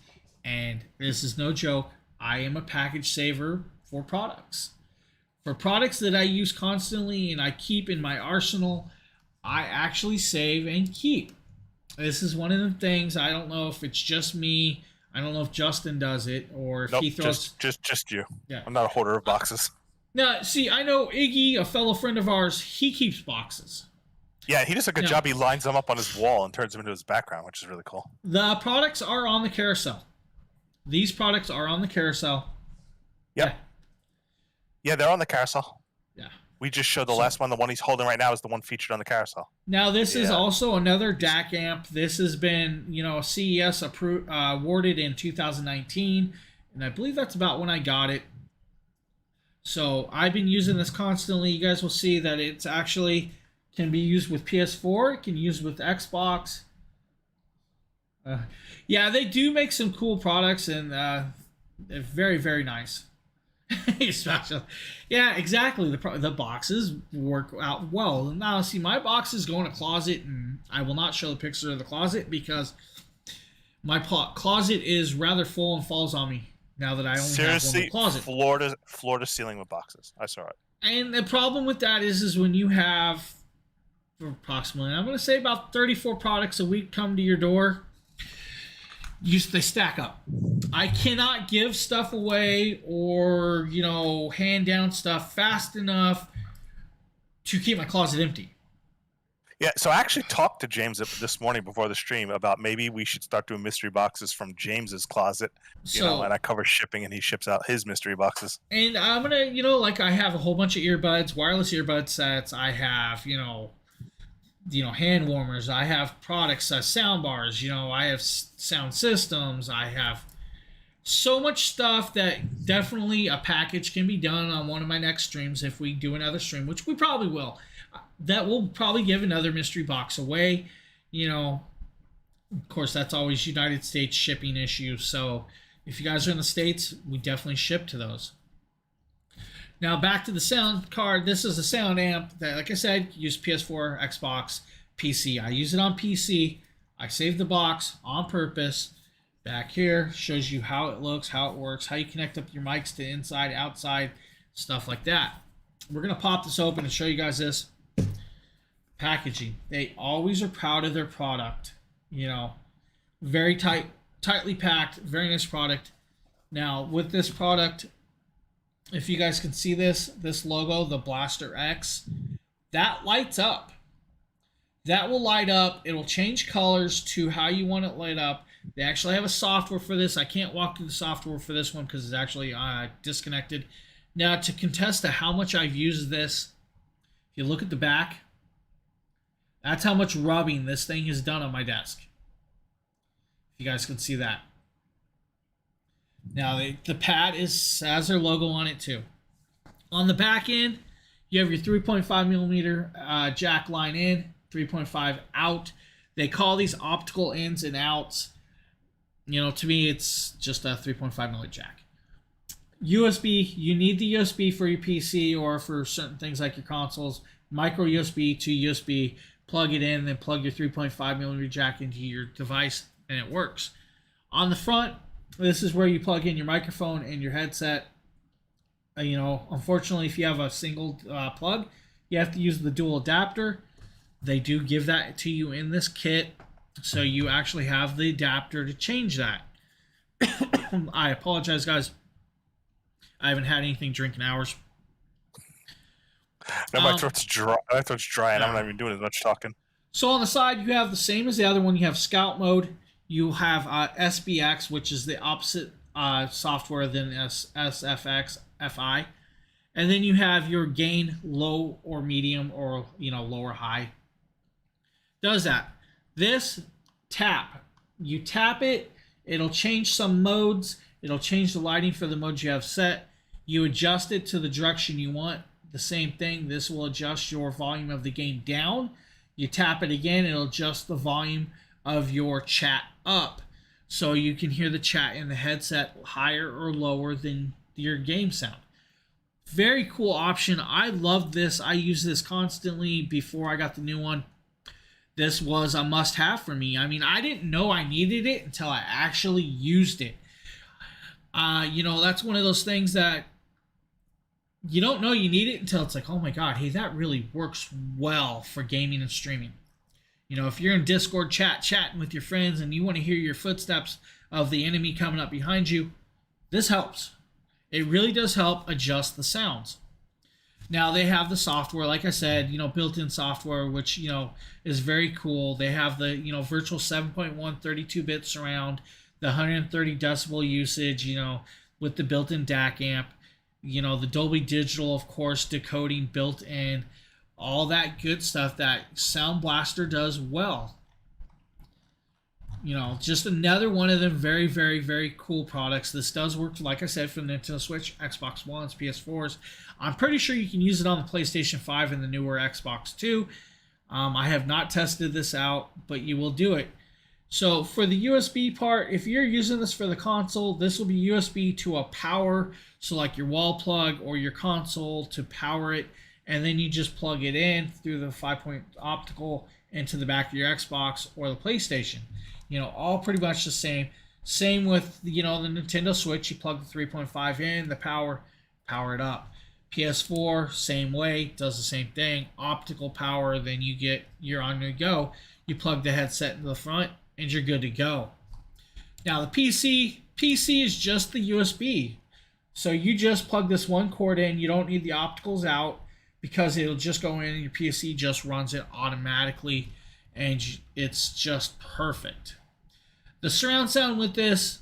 and this is no joke. I am a package saver for products. For products that I use constantly and I keep in my arsenal, I actually save and keep. This is one of the things. I don't know if it's just me. I don't know if Justin does it or if he throws. Just you. Yeah. I'm not a hoarder of boxes. Now, see, I know Iggy, a fellow friend of ours, he keeps boxes. Yeah, he does a good job. He lines them up on his wall and turns them into his background, which is really cool. The products are on the carousel. These products are on the carousel. Yep. Yeah, they're on the carousel. Yeah. We just showed the last one. The one he's holding right now is the one featured on the carousel. Now, this is also another DAC amp. This has been, CES awarded in 2019, and I believe that's about when I got it. So I've been using this constantly. You guys will see that it's actually can be used with PS4. It can use with Xbox. Yeah, they do make some cool products, and they're very, very nice. Special. Yeah, exactly. The boxes work out well. Now, see, my boxes go in a closet, and I will not show the picture of the closet because my closet is rather full and falls on me now that I only have one closet. Floor to ceiling with boxes. I saw it. And the problem with that is when you have approximately, I'm going to say about 34 products a week come to your door, they stack up. I cannot give stuff away or, hand down stuff fast enough to keep my closet empty. Yeah, so I actually talked to James this morning before the stream about maybe we should start doing mystery boxes from James's closet, and I cover shipping and he ships out his mystery boxes. And I'm going to, I have a whole bunch of earbuds, wireless earbud sets. I have, hand warmers. I have products, sound bars. I have sound systems. I have so much stuff that definitely a package can be done on one of my next streams if we do another stream, which we probably will. That will probably give another mystery box away. Of course, that's always United States shipping issues. So if you guys are in the States, we definitely ship to those. Now back to the sound card. This is a sound amp that, like I said, use PS4, Xbox, PC. I use it on PC. I saved the box on purpose. Back here shows you how it looks, how it works, how you connect up your mics to inside, outside, stuff like that. We're going to pop this open and show you guys this. Packaging. They always are proud of their product. Very tightly packed, very nice product. Now, with this product, if you guys can see this logo, the Blaster X, that lights up. That will light up. It'll change colors to how you want it lit up. They actually have a software for this. I can't walk through the software for this one because it's actually disconnected. Now, to contest to how much I've used this, if you look at the back, that's how much rubbing this thing has done on my desk. If you guys can see that. Now, the pad has their logo on it too. On the back end, you have your 3.5 millimeter jack line in, 3.5 out. They call these optical ins and outs. To me, it's just a 3.5 millimeter jack. USB, you need the USB for your PC or for certain things like your consoles. Micro USB to USB, plug it in, then plug your 3.5 millimeter jack into your device, and it works. On the front, this is where you plug in your microphone and your headset. Unfortunately, if you have a single plug, you have to use the dual adapter. They do give that to you in this kit, so you actually have the adapter to change that. I apologize, guys. I haven't had anything drink in hours. No, my throat's dry. And I'm not even doing as much talking. So on the side, you have the same as the other one. You have Scout mode. You have SBX, which is the opposite software than SFX FI, and then you have your gain low or medium or low or high. Does that? This tap. You tap it. It'll change some modes, It'll change the lighting for the modes you have set. You adjust it to the direction you want. The same thing. This will adjust your volume of the game down. You tap it again, it'll adjust the volume of your chat up, so you can hear the chat in the headset higher or lower than your game sound. Very cool option. I love this. I use this constantly before I got the new one. This was a must-have for me. I mean, I didn't know I needed it until I actually used it. That's one of those things that you don't know you need it until it's like, oh my god, hey, that really works well for gaming and streaming. If you're in Discord chatting with your friends and you want to hear your footsteps of the enemy coming up behind you, this helps. It really does help adjust the sounds. Now they have the software, like I said, built-in software, which, is very cool. They have the, virtual 7.1 32-bit surround, the 130 decibel usage, with the built-in DAC amp. The Dolby Digital, of course, decoding built in, all that good stuff that Sound Blaster does well. Just another one of them very, very, very cool products. This does work, like I said, for the Nintendo Switch, Xbox Ones, PS4s. I'm pretty sure you can use it on the PlayStation 5 and the newer Xbox too. I have not tested this out, but you will do it. So for the USB part, if you're using this for the console, this will be USB to a power, so like your wall plug or your console to power it, and then you just plug it in through the 5-point optical into the back of your Xbox or the PlayStation. All pretty much the same. Same with, the Nintendo Switch. You plug the 3.5 in, the power it up. PS4, same way, does the same thing. Optical power, then you're on your go. You plug the headset in the front, and you're good to go. Now the PC is just the USB. So you just plug this one cord in. You don't need the opticals out because it'll just go in and your PC just runs it automatically, and it's just perfect. The surround sound with this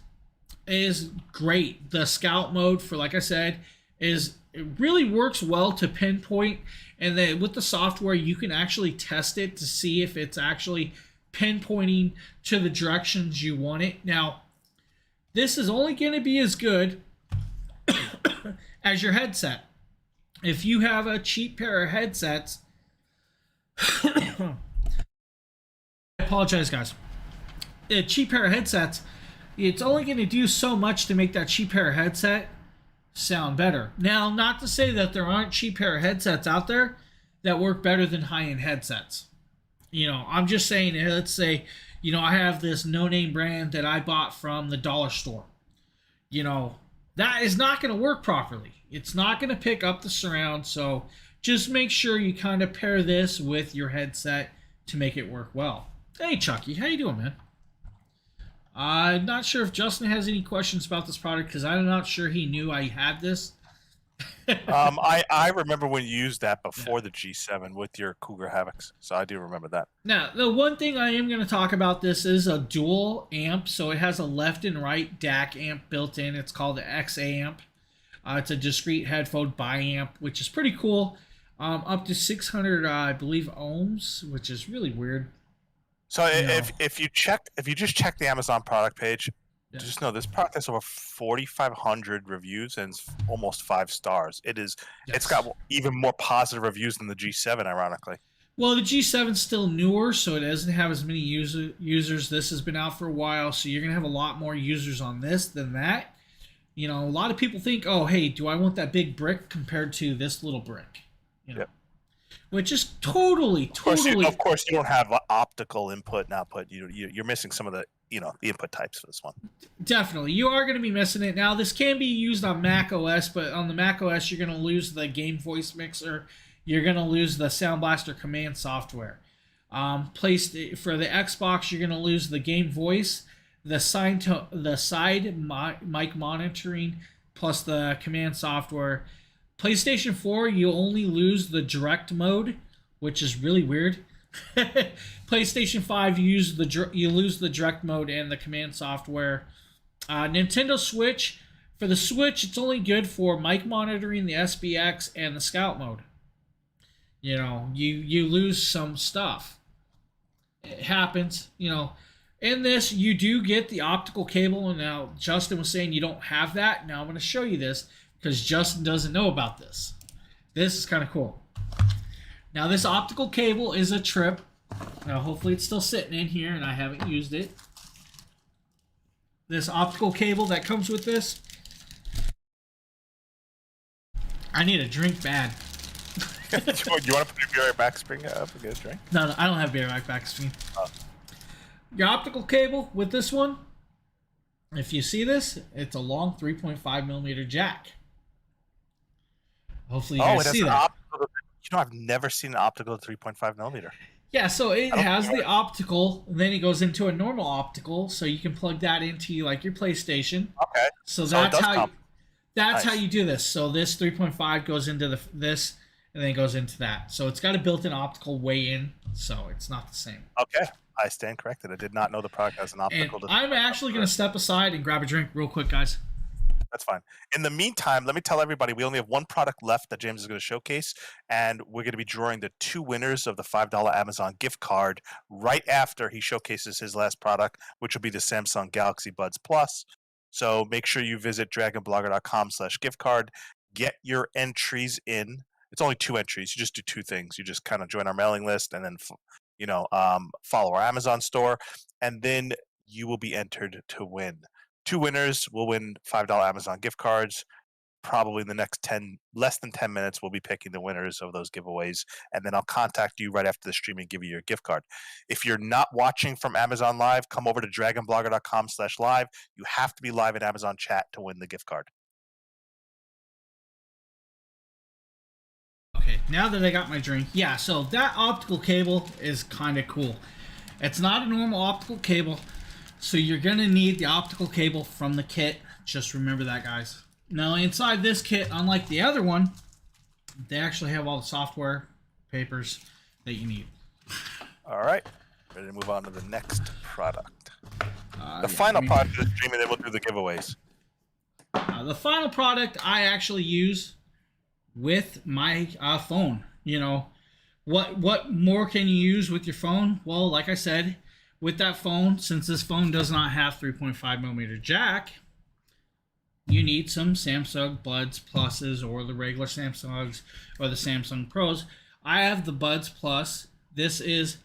is great. The scout mode, for like I said, it really works well to pinpoint, and then with the software you can actually test it to see if it's actually pinpointing to the directions you want it. Now, this is only going to be as good as your headset. If you have a cheap pair of headsets, I apologize, guys. A cheap pair of headsets, it's only going to do so much to make that cheap pair of headset sound better. Now, not to say that there aren't cheap pair of headsets out there that work better than high-end headsets. I'm just saying, let's say, I have this no-name brand that I bought from the dollar store. That is not going to work properly. It's not going to pick up the surround, so just make sure you kind of pair this with your headset to make it work well. Hey, Chucky, how you doing, man? I'm not sure if Justin has any questions about this product because I'm not sure he knew I had this. I remember when you used that before the G7 with your Cougar Havocs, so I do remember that. Now, the one thing I am going to talk about, this is a dual amp, so it has a left and right DAC amp built in. It's called the X amp. It's a discrete headphone bi-amp, which is pretty cool. Up to 600, I believe, ohms, which is really weird. So if you just check the Amazon product page, just know this product has over 4,500 reviews and it's almost 5 stars. It's got even more positive reviews than the G7, ironically. Well, the G7's still newer, so it doesn't have as many users. This has been out for a while, so you're going to have a lot more users on this than that. A lot of people think, oh, hey, do I want that big brick compared to this little brick? Yep. Which is totally. Of course, you don't have optical input and output. You're missing some of the the input types for this one. Definitely, you are going to be missing it. Now, this can be used on Mac OS, but on the Mac OS, you're going to lose the game voice mixer. You're going to lose the Sound Blaster command software. Placed for the Xbox, you're going to lose the game voice, the side mic monitoring, plus the command software. PlayStation 4, you only lose the direct mode, which is really weird. PlayStation 5, you lose the direct mode and the command software. Nintendo Switch, for the Switch, it's only good for mic monitoring, the SBX, and the Scout mode. You lose some stuff. It happens. In this, you do get the optical cable. And now Justin was saying you don't have that. Now I'm going to show you this because Justin doesn't know about this. This is kind of cool. Now this optical cable is a trip. Now hopefully it's still sitting in here and I haven't used it. This optical cable that comes with this. I need a drink bad. You want to put your beer back spring up and get a drink? No, I don't have beer back spring. Oh. Your optical cable with this one, if you see this, it's a long 3.5 millimeter jack. Hopefully you guys see that. You know, I've never seen an optical 3.5 millimeter. Yeah, so it has the optical, and then it goes into a normal optical, so you can plug that into like your PlayStation. Okay. So that's how you do this. So this 3.5 goes into this, and then it goes into that. So it's got a built-in optical way in, so it's not the same. Okay, I stand corrected. I did not know the product has an optical. And I'm actually going to step aside and grab a drink real quick, guys. That's fine. In the meantime, let me tell everybody we only have one product left that James is going to showcase, and we're going to be drawing the 2 winners of the $5 Amazon gift card right after he showcases his last product, which will be the Samsung Galaxy Buds Plus. So make sure you visit DragonBlogger.com/gift card. Get your entries in. It's only 2 entries. You just do 2 things. You just kind of join our mailing list and then, follow our Amazon store, and then you will be entered to win. 2 winners will win $5 Amazon gift cards. Probably in the next less than 10 minutes, we'll be picking the winners of those giveaways, and then I'll contact you right after the stream and give you your gift card. If you're not watching from Amazon Live, come over to DragonBlogger.com/live. You have to be live in Amazon chat to win the gift card. Okay, now that I got my drink, yeah, so that optical cable is kind of cool. It's not a normal optical cable, so you're going to need the optical cable from the kit. Just remember that, guys. Now, inside this kit, unlike the other one, they actually have all the software papers that you need. All right. Ready to move on to the next product. The final product of the stream, and then we'll do the giveaways. The final product I actually use with my phone. You know, what more can you use with your phone? Well, like I said, with that phone, since this phone does not have 3.5 millimeter jack, you need some Samsung Buds Pluses or the regular Samsungs or the Samsung Pros. I have the Buds Plus. This is,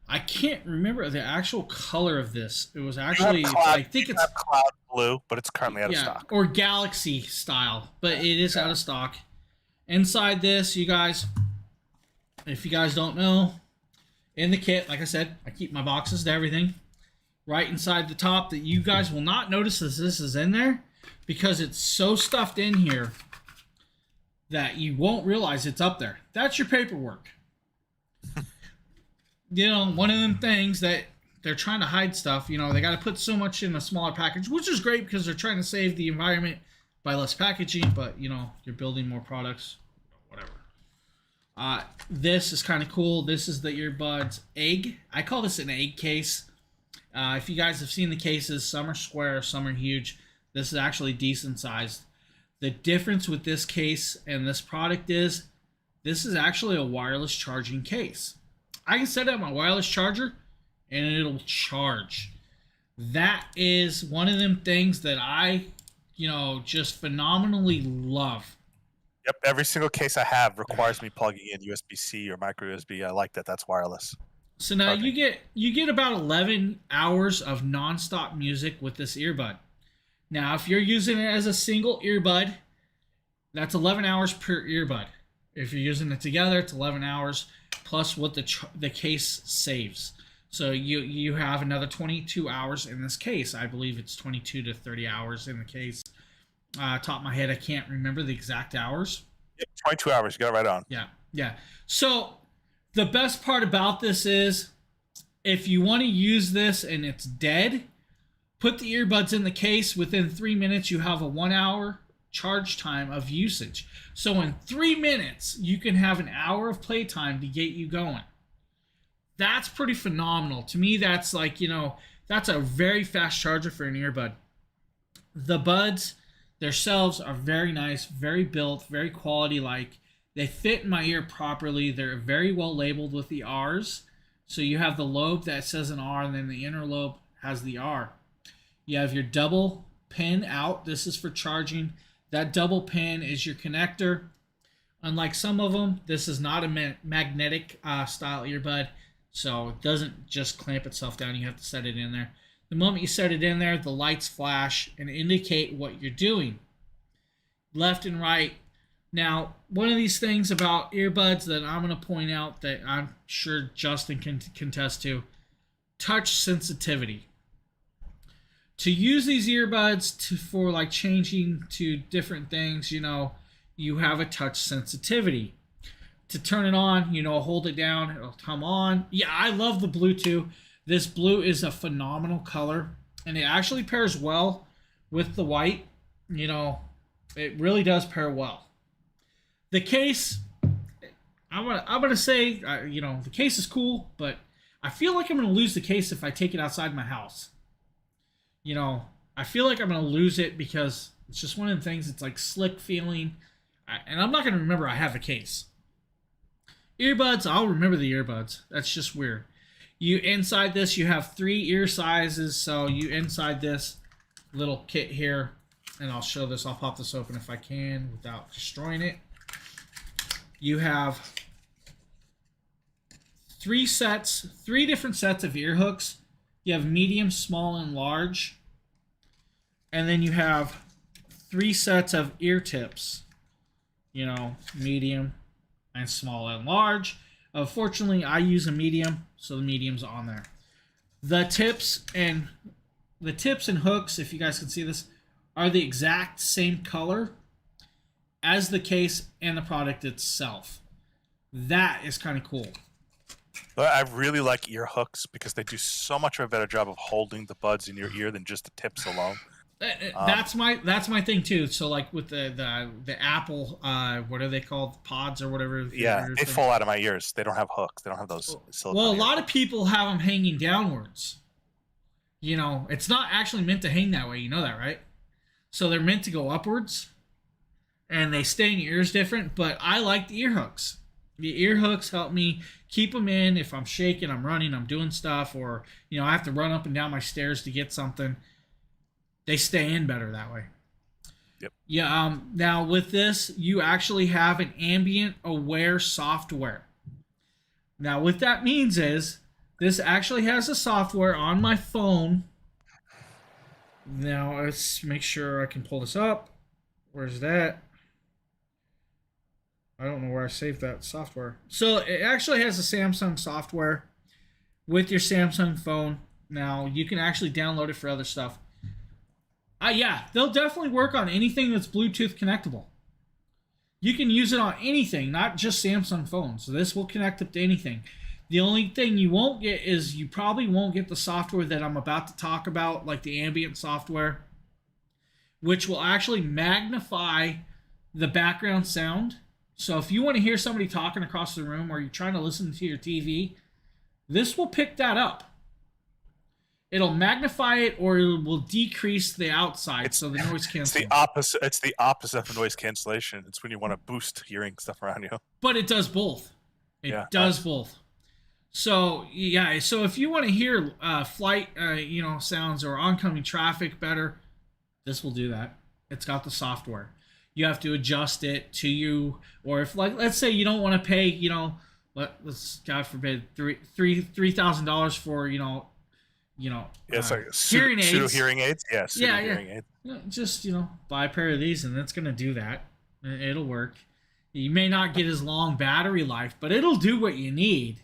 I can't remember the actual color of this. It was actually, I think it's cloud blue, but it's currently out of stock. Or Galaxy style, but it is out of stock. Inside this, you guys, if you guys don't know, in the kit, like I said, I keep my boxes to everything. Right inside the top that you guys will not notice as this is in there because it's so stuffed in here that you won't realize it's up there. That's your paperwork. You know, one of them things that they're trying to hide stuff. You know, they got to put so much in a smaller package, which is great because they're trying to save the environment by less packaging, but, you know, you're building more products, whatever. This is kind of cool. This is the Earbuds Egg. I call this an egg case. If you guys have seen the cases, some are square, some are huge. This is actually decent sized. The difference with this case and this product is this is actually a wireless charging case. I can set up my wireless charger and it'll charge. That is one of them things that I, you know, just phenomenally love. Yep, every single case I have requires me plugging in USB-C or micro USB. I like that. That's wireless. So now you get about 11 hours of nonstop music with this earbud. Now, if you're using it as a single earbud, that's 11 hours per earbud. If you're using it together, it's 11 hours plus what the case saves. So you have another 22 hours in this case. I believe it's 22 to 30 hours in the case. Top of my head, I can't remember the exact hours. Yeah, 22 hours. You got it right on. Yeah. So the best part about this is if you want to use this and it's dead, put the earbuds in the case. Within 3 minutes, you have a 1 hour charge time of usage. So in 3 minutes, you can have an hour of playtime to get you going. That's pretty phenomenal. To me, that's like, you know, that's a very fast charger for an earbud. The buds themselves are very nice, very built, very quality-like. They fit in my ear properly. They're very well labeled with the R's. So you have the lobe that says an R, and then the inner lobe has the R. You have your double pin out. This is for charging. That double pin is your connector. Unlike some of them, this is not a magnetic style earbud, so it doesn't just clamp itself down. You have to set it in there. The moment you set it in there, the lights flash and indicate what you're doing, left and right. Now, one of these things about earbuds that I'm going to point out that I'm sure Justin can contest to, touch sensitivity. To use these earbuds for like changing to different things, you have a touch sensitivity. To turn it on, hold it down, it'll come on. Yeah, I love the Bluetooth. This blue is a phenomenal color, and it actually pairs well with the white. It really does pair well. The case, I'm gonna say, the case is cool, but I feel like I'm gonna lose the case if I take it outside my house. I feel like I'm gonna lose it because it's just one of the things. It's like slick feeling, and I'm not gonna remember I have a case. Earbuds, I'll remember the earbuds. That's just weird. Inside this, you have 3 ear sizes. So inside this little kit here, and I'll show this. I'll pop this open if I can without destroying it. You have 3 different sets of ear hooks. You have medium, small, and large. And then you have 3 sets of ear tips. Medium and small and large. Fortunately, I use a medium, so the medium's on there. The tips and hooks, if you guys can see this, are the exact same color as the case and the product itself. That is kind of cool. But I really like ear hooks because they do so much of a better job of holding the buds in your ear than just the tips alone. That's my thing too. So like with the Apple, what are they called, pods or whatever? Yeah, they fall out of my ears. They don't have hooks. They don't have those silicone well, a ears. lot of people have them hanging downwards. It's not actually meant to hang that way. You know that, right? So they're meant to go upwards, and they stay in your ears different. But I like the ear hooks. The ear hooks help me keep them in if I'm shaking, I'm running, I'm doing stuff, or I have to run up and down my stairs to get something. They stay in better that way. Yep. Yeah. Now with this, you actually have an ambient aware software. Now what that means is this actually has a software on my phone. Now let's make sure I can pull this up. Where's that? I don't know where I saved that software. So it actually has a Samsung software with your Samsung phone. Now you can actually download it for other stuff. Yeah, they'll definitely work on anything that's Bluetooth connectable. You can use it on anything, not just Samsung phones. So this will connect up to anything. The only thing you won't get is you probably won't get the software that I'm about to talk about, like the ambient software, which will actually magnify the background sound. So if you want to hear somebody talking across the room or you're trying to listen to your TV, this will pick that up. It'll magnify it, or it will decrease the outside, so the noise cancellation. It's the opposite of noise cancellation. It's when you want to boost hearing stuff around you. But it does both. It does both. So yeah. So if you want to hear flight, sounds or oncoming traffic better, this will do that. It's got the software. You have to adjust it to you, or if let's say you don't want to pay, let's God forbid $3,000 for it's like hearing aids. Pseudo hearing aids. Yeah, hearing aids. Just buy a pair of these, and it's gonna do that. It'll work. You may not get as long battery life, but it'll do what you need.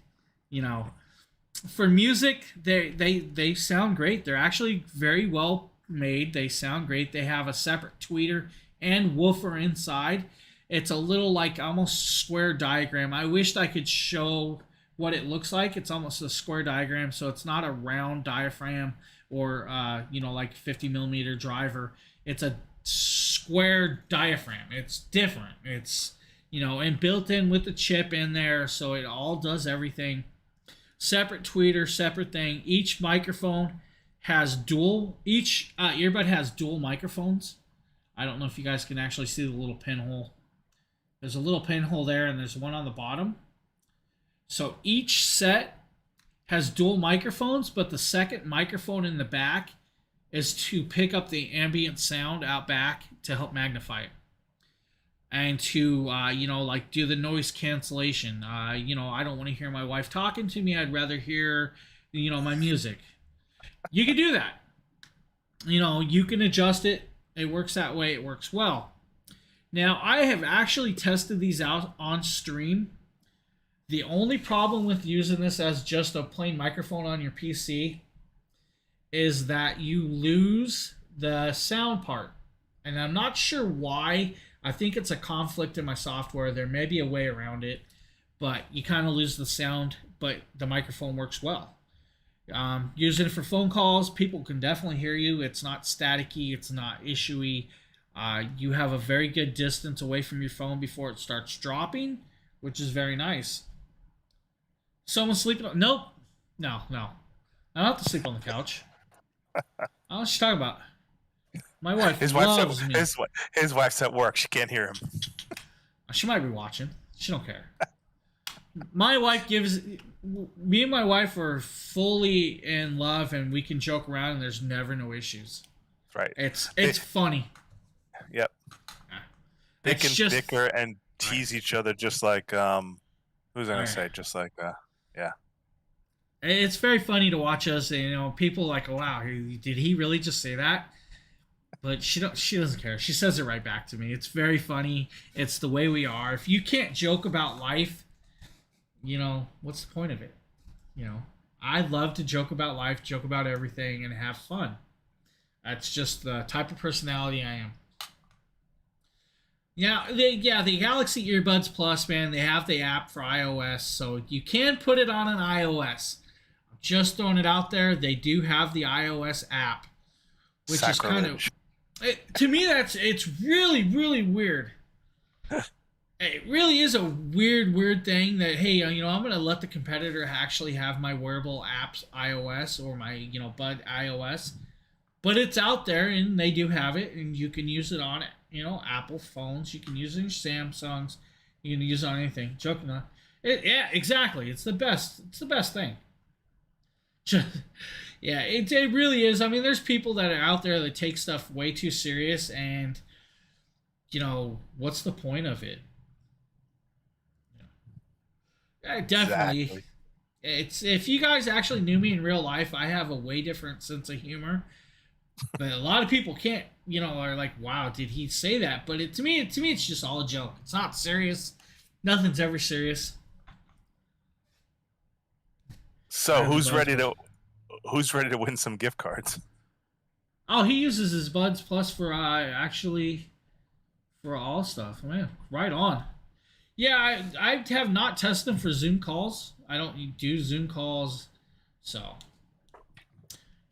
For music, they sound great. They're actually very well made. They sound great. They have a separate tweeter and woofer inside. It's a little like almost square diagram. I wished I could show what it looks like. It's almost a square diagram, so it's not a round diaphragm or like 50 millimeter driver. It's a square diaphragm. It's different. It's and built in with the chip in there, so it all does everything. Separate tweeter, separate thing. Each microphone has each earbud has dual microphones. I don't know if you guys can actually see the little pinhole. There's a little pinhole there, and there's one on the bottom. So each set has dual microphones, but the second microphone in the back is to pick up the ambient sound out back to help magnify it. And to, like do the noise cancellation. I don't want to hear my wife talking to me. I'd rather hear, my music. You can do that. You can adjust it. It works that way. It works well. Now, I have actually tested these out on stream. The only problem with using this as just a plain microphone on your PC is that you lose the sound part. And I'm not sure why. I think it's a conflict in my software. There may be a way around it, but you kind of lose the sound, but the microphone works well. Using it for phone calls, people can definitely hear you. It's not staticky. It's not issuey. You have a very good distance away from your phone before it starts dropping, which is very nice. Someone sleeping? Nope. No. I don't have to sleep on the couch. I don't know what you're talking about. My wife loves me. His wife's at work. She can't hear him. She might be watching. She don't care. My wife me and my wife are fully in love, and we can joke around, and there's never no issues. Right. It's funny. Yep. They can bicker and tease each other just like who's gonna say just like yeah. It's very funny to watch us. People like, oh, wow, did he really just say that? But she doesn't care. She says it right back to me. It's very funny. It's the way we are. If you can't joke about life, what's the point of it? I love to joke about life, joke about everything, and have fun. That's just the type of personality I am. The Galaxy Earbuds Plus, man, they have the app for iOS, so you can put it on an iOS. I'm just throwing it out there. They do have the iOS app, which is kind of, to me, it's really, really weird. It really is a weird thing that, hey, I'm going to let the competitor actually have my wearable apps iOS or my, Bud iOS. But it's out there, and they do have it, and you can use it on, Apple phones. You can use it in Samsungs. You can use it on anything. Joking on it. Yeah, exactly. It's the best. It's the best thing. Yeah, it really is. I mean, there's people that are out there that take stuff way too serious, and, what's the point of it? Definitely. Exactly. It's if you guys actually knew me in real life, I have a way different sense of humor. But a lot of people can't, are like, wow, did he say that? But to me, it's just all a joke. It's not serious. Nothing's ever serious. So who's ready to win some gift cards? Oh, he uses his Buds Plus for for all stuff. Man, right on. Yeah, I have not tested them for Zoom calls. I don't do Zoom calls, so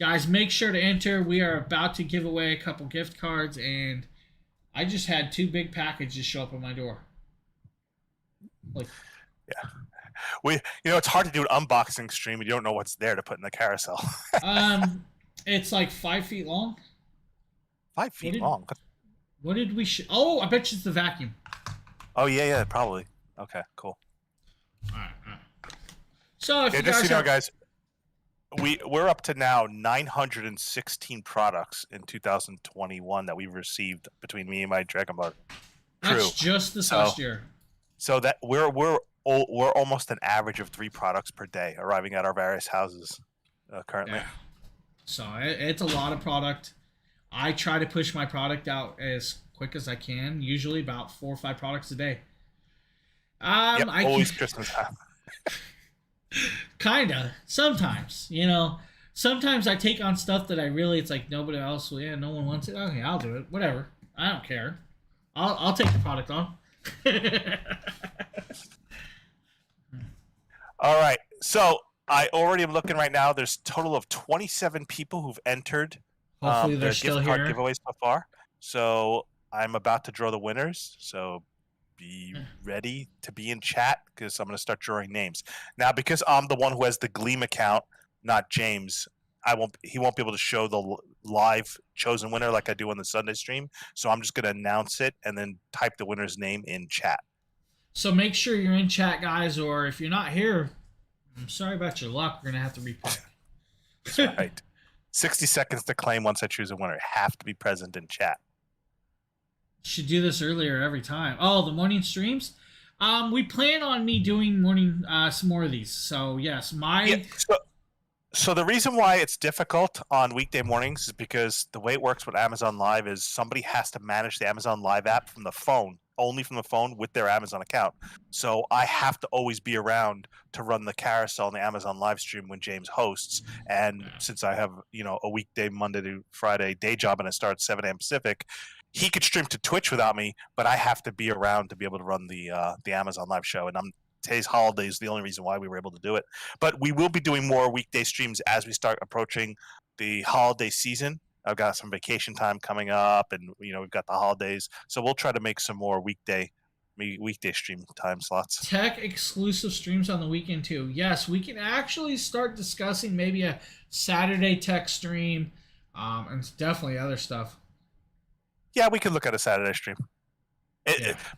guys, make sure to enter. We are about to give away a couple gift cards, and I just had 2 big packages show up at my door. Yeah, it's hard to do an unboxing stream and you don't know what's there to put in the carousel. It's like 5 feet long. 5 feet long. What did we? Oh, I bet you it's the vacuum. Oh yeah, probably. Okay, cool. All right. So if you just guys guys, we're up to now 916 products in 2021 that we've received between me and my DragonBlogger crew. That's just this last year. So that we're almost an average of 3 products per day arriving at our various houses currently. Yeah. So it's a lot of product. I try to push my product out as quick as I can. Usually about 4 or 5 products a day. Always Christmas time. Kinda. Sometimes, Sometimes I take on stuff that it's like nobody else. Well, yeah, no one wants it. Okay, I'll do it. Whatever. I don't care. I'll take the product on. All right. So I already am looking right now. There's a total of 27 people who've entered Hopefully their still gift card here. giveaways so far. So I'm about to draw the winners. So be ready to be in chat because I'm going to start drawing names. Now, because I'm the one who has the Gleam account, not James, he won't be able to show the live chosen winner like I do on the Sunday stream. So I'm just going to announce it and then type the winner's name in chat. So make sure you're in chat, guys, or if you're not here, I'm sorry about your luck. We're gonna have to replay. That's right. 60 seconds to claim once I choose a winner. Have to be present in chat. Should do this earlier every time. Oh, the morning streams. We plan on me doing morning some more of these. So yes, So the reason why it's difficult on weekday mornings is because the way it works with Amazon Live is somebody has to manage the Amazon Live app from the phone, only from the phone with their Amazon account. So I have to always be around to run the carousel on the Amazon live stream when James hosts. And since I have, a weekday Monday to Friday day job and I start at 7 a.m. Pacific, he could stream to Twitch without me, but I have to be around to be able to run the Amazon Live show. And today's holiday is the only reason why we were able to do it. But we will be doing more weekday streams as we start approaching the holiday season. I've got some vacation time coming up, and we've got the holidays, so we'll try to make some more weekday stream time slots. Tech exclusive streams on the weekend too. Yes, we can actually start discussing maybe a Saturday tech stream, and definitely other stuff. Yeah, we could look at a Saturday stream.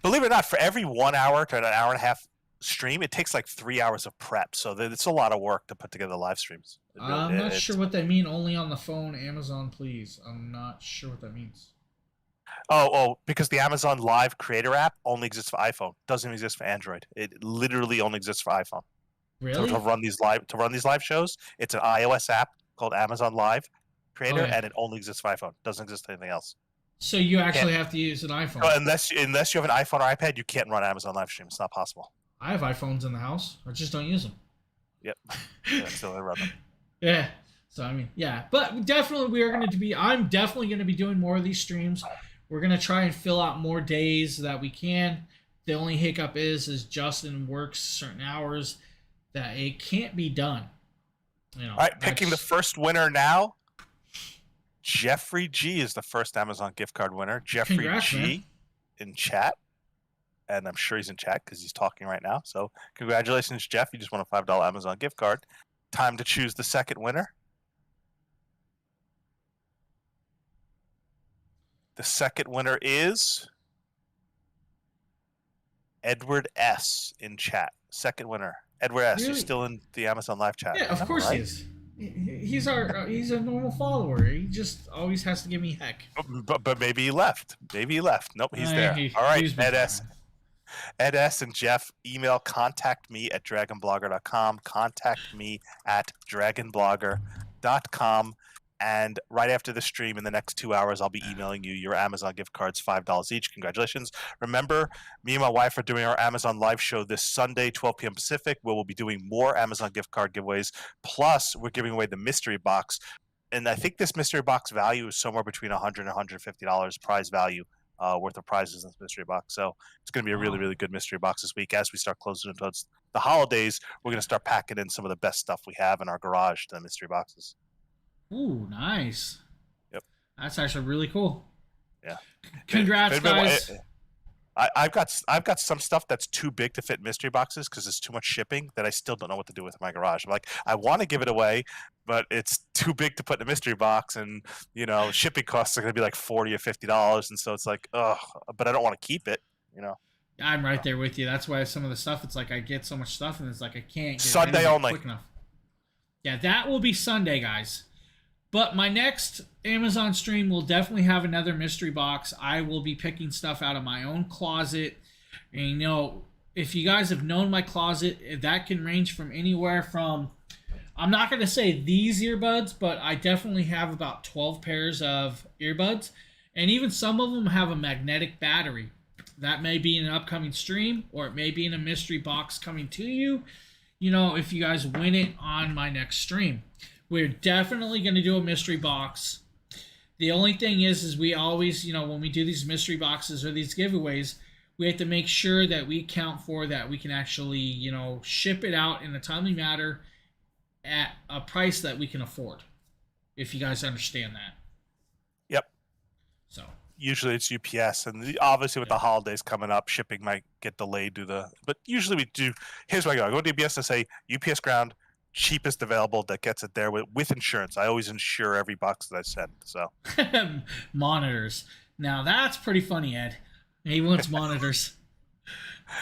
Believe it or not, for every 1 hour to an hour and a half stream, it takes like 3 hours of prep, so it's a lot of work to put together live streams. I'm not sure what they mean. Only on the phone, Amazon, please. I'm not sure what that means. Oh, because the Amazon Live Creator app only exists for iPhone. Doesn't exist for Android. It literally only exists for iPhone. Really? To run these live shows, it's an iOS app called Amazon Live Creator, and it only exists for iPhone. Doesn't exist for anything else. So you actually have to use an iPhone. No, unless you have an iPhone or iPad, you can't run Amazon live stream. It's not possible. I have iPhones in the house. I just don't use them. Yep. Still I run them. Yeah. So I mean, yeah, but definitely I'm definitely going to be doing more of these streams. We're going to try and fill out more days that we can. The only hiccup is Justin works certain hours that it can't be done. All right, picking the first winner now. Jeffrey G is the first Amazon gift card winner. Jeffrey G man. In chat. And I'm sure he's in chat because he's talking right now. So congratulations, Jeff. You just won a $5 Amazon gift card. Time to choose the second winner. The second winner is Edward S. in chat. Second winner. Edward S. Really? You're still in the Amazon live chat. Yeah, of course he is. He's a normal follower. He just always has to give me heck. But maybe he left. Nope, he's there. All right, Ed S. Ed S. and Jeff, email contact me at DragonBlogger.com. Contact me at DragonBlogger.com. And right after the stream in the next 2 hours, I'll be emailing you your Amazon gift cards, $5 each. Congratulations. Remember, me and my wife are doing our Amazon live show this Sunday, 12 p.m. Pacific, where we'll be doing more Amazon gift card giveaways. Plus, we're giving away the mystery box. And I think this mystery box value is somewhere between $100 and $150 prize value worth of prizes in this mystery box. So it's going to be a really, really good mystery box this week. As we start closing in towards the holidays, we're going to start packing in some of the best stuff we have in our garage to the mystery boxes. Ooh, nice. Yep. That's actually really cool. Yeah. Congrats, guys. I've got some stuff that's too big to fit in mystery boxes because it's too much shipping that I still don't know what to do with in my garage. I'm like, I want to give it away, but it's too big to put in a mystery box, and shipping costs are going to be like $40 or $50, and so it's like, ugh. But I don't want to keep it. I'm right there with you. That's why some of the stuff, it's like I get so much stuff, and it's like I can't get Sunday it only. quick enough. Yeah, that will be Sunday, guys. But my next Amazon stream will definitely have another mystery box. I will be picking stuff out of my own closet. And, if you guys have known my closet, that can range from anywhere from, I'm not going to say these earbuds, but I definitely have about 12 pairs of earbuds. And even some of them have a magnetic battery. That may be in an upcoming stream, or it may be in a mystery box coming to you, if you guys win it on my next stream. We're definitely going to do a mystery box. The only thing is we always, when we do these mystery boxes or these giveaways, we have to make sure that we account for that we can actually, ship it out in a timely manner at a price that we can afford. If you guys understand that. Yep. So usually it's UPS, and obviously with the holidays coming up, shipping might get delayed but usually we do. Here's what I go to UPS and say UPS ground, cheapest available that gets it there with insurance. I always insure every box that I send. So monitors. Now that's pretty funny, Ed. He wants monitors.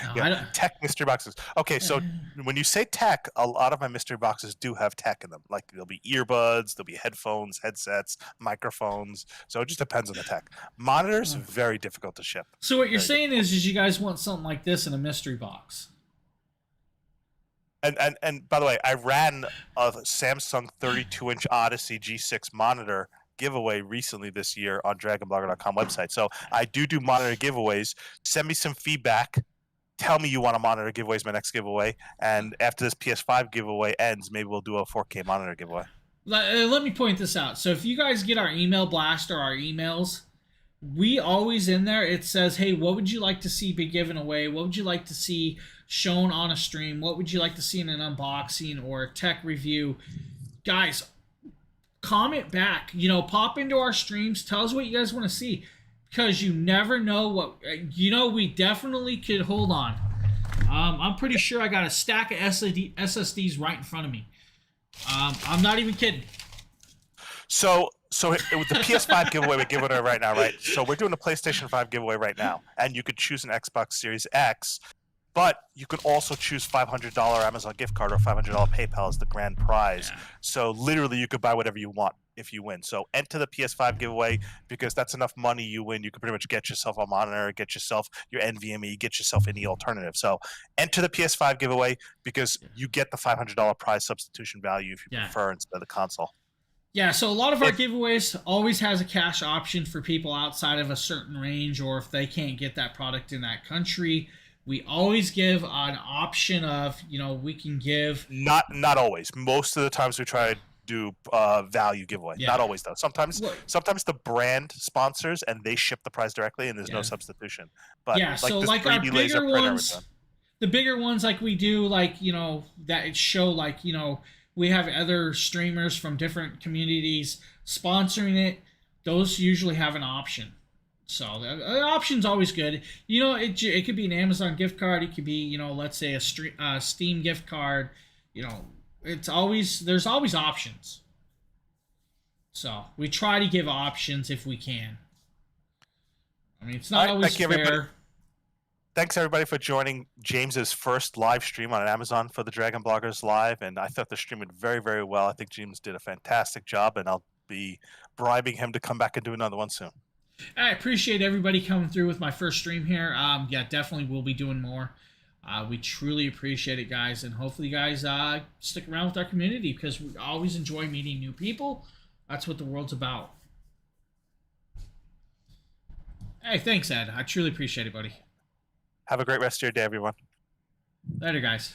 No, I Yeah, don't. tech mystery boxes. Okay, so when you say tech, a lot of my mystery boxes do have tech in them. Like there'll be earbuds, there'll be headphones, headsets, microphones. So it just depends on the tech. Monitors, very difficult to ship. So what you're Very saying is you guys want something like this in a mystery box? And by the way, I ran a Samsung 32-inch Odyssey G6 monitor giveaway recently this year on DragonBlogger.com website. So I do monitor giveaways. Send me some feedback. Tell me you want a monitor giveaway is my next giveaway. And after this PS5 giveaway ends, maybe we'll do a 4K monitor giveaway. Let me point this out. So if you guys get our email blast or our emails, we always in there, it says, hey, what would you like to see be given away? What would you like to see shown on a stream? What would you like to see in an unboxing or a tech review? Guys, comment back. Pop into our streams. Tell us what you guys want to see. Because you never know what... we definitely could... Hold on. I'm pretty sure I got a stack of SSDs right in front of me. I'm not even kidding. So with the PS5 giveaway, we're giving it right now, right? So we're doing a PlayStation 5 giveaway right now, and you could choose an Xbox Series X, but you could also choose $500 Amazon gift card or $500 PayPal as the grand prize. Yeah. So literally, you could buy whatever you want if you win. So enter the PS5 giveaway because that's enough money you win. You can pretty much get yourself a monitor, get yourself your NVMe, get yourself any alternative. So enter the PS5 giveaway because you get the $500 prize substitution value if you prefer instead of the console. Yeah, so a lot of our giveaways always has a cash option for people outside of a certain range, or if they can't get that product in that country. We always give an option of, we can give... Not always. Most of the times we try to do value giveaway. Yeah. Not always, though. Sometimes the brand sponsors and they ship the prize directly and there's no substitution. But so like our bigger ones, the bigger ones like we do, that show we have other streamers from different communities sponsoring it. Those usually have an option. So the option's always good. It could be an Amazon gift card. It could be, let's say a Steam gift card. There's always options. So we try to give options if we can. I mean, it's not always fair. Everybody. Thanks, everybody, for joining James's first live stream on Amazon for the Dragon Bloggers Live. And I thought the stream went very, very well. I think James did a fantastic job, and I'll be bribing him to come back and do another one soon. I appreciate everybody coming through with my first stream here. Definitely we'll be doing more. We truly appreciate it, guys. And hopefully you guys stick around with our community because we always enjoy meeting new people. That's what the world's about. Hey, thanks, Ed. I truly appreciate it, buddy. Have a great rest of your day, everyone. Later, guys.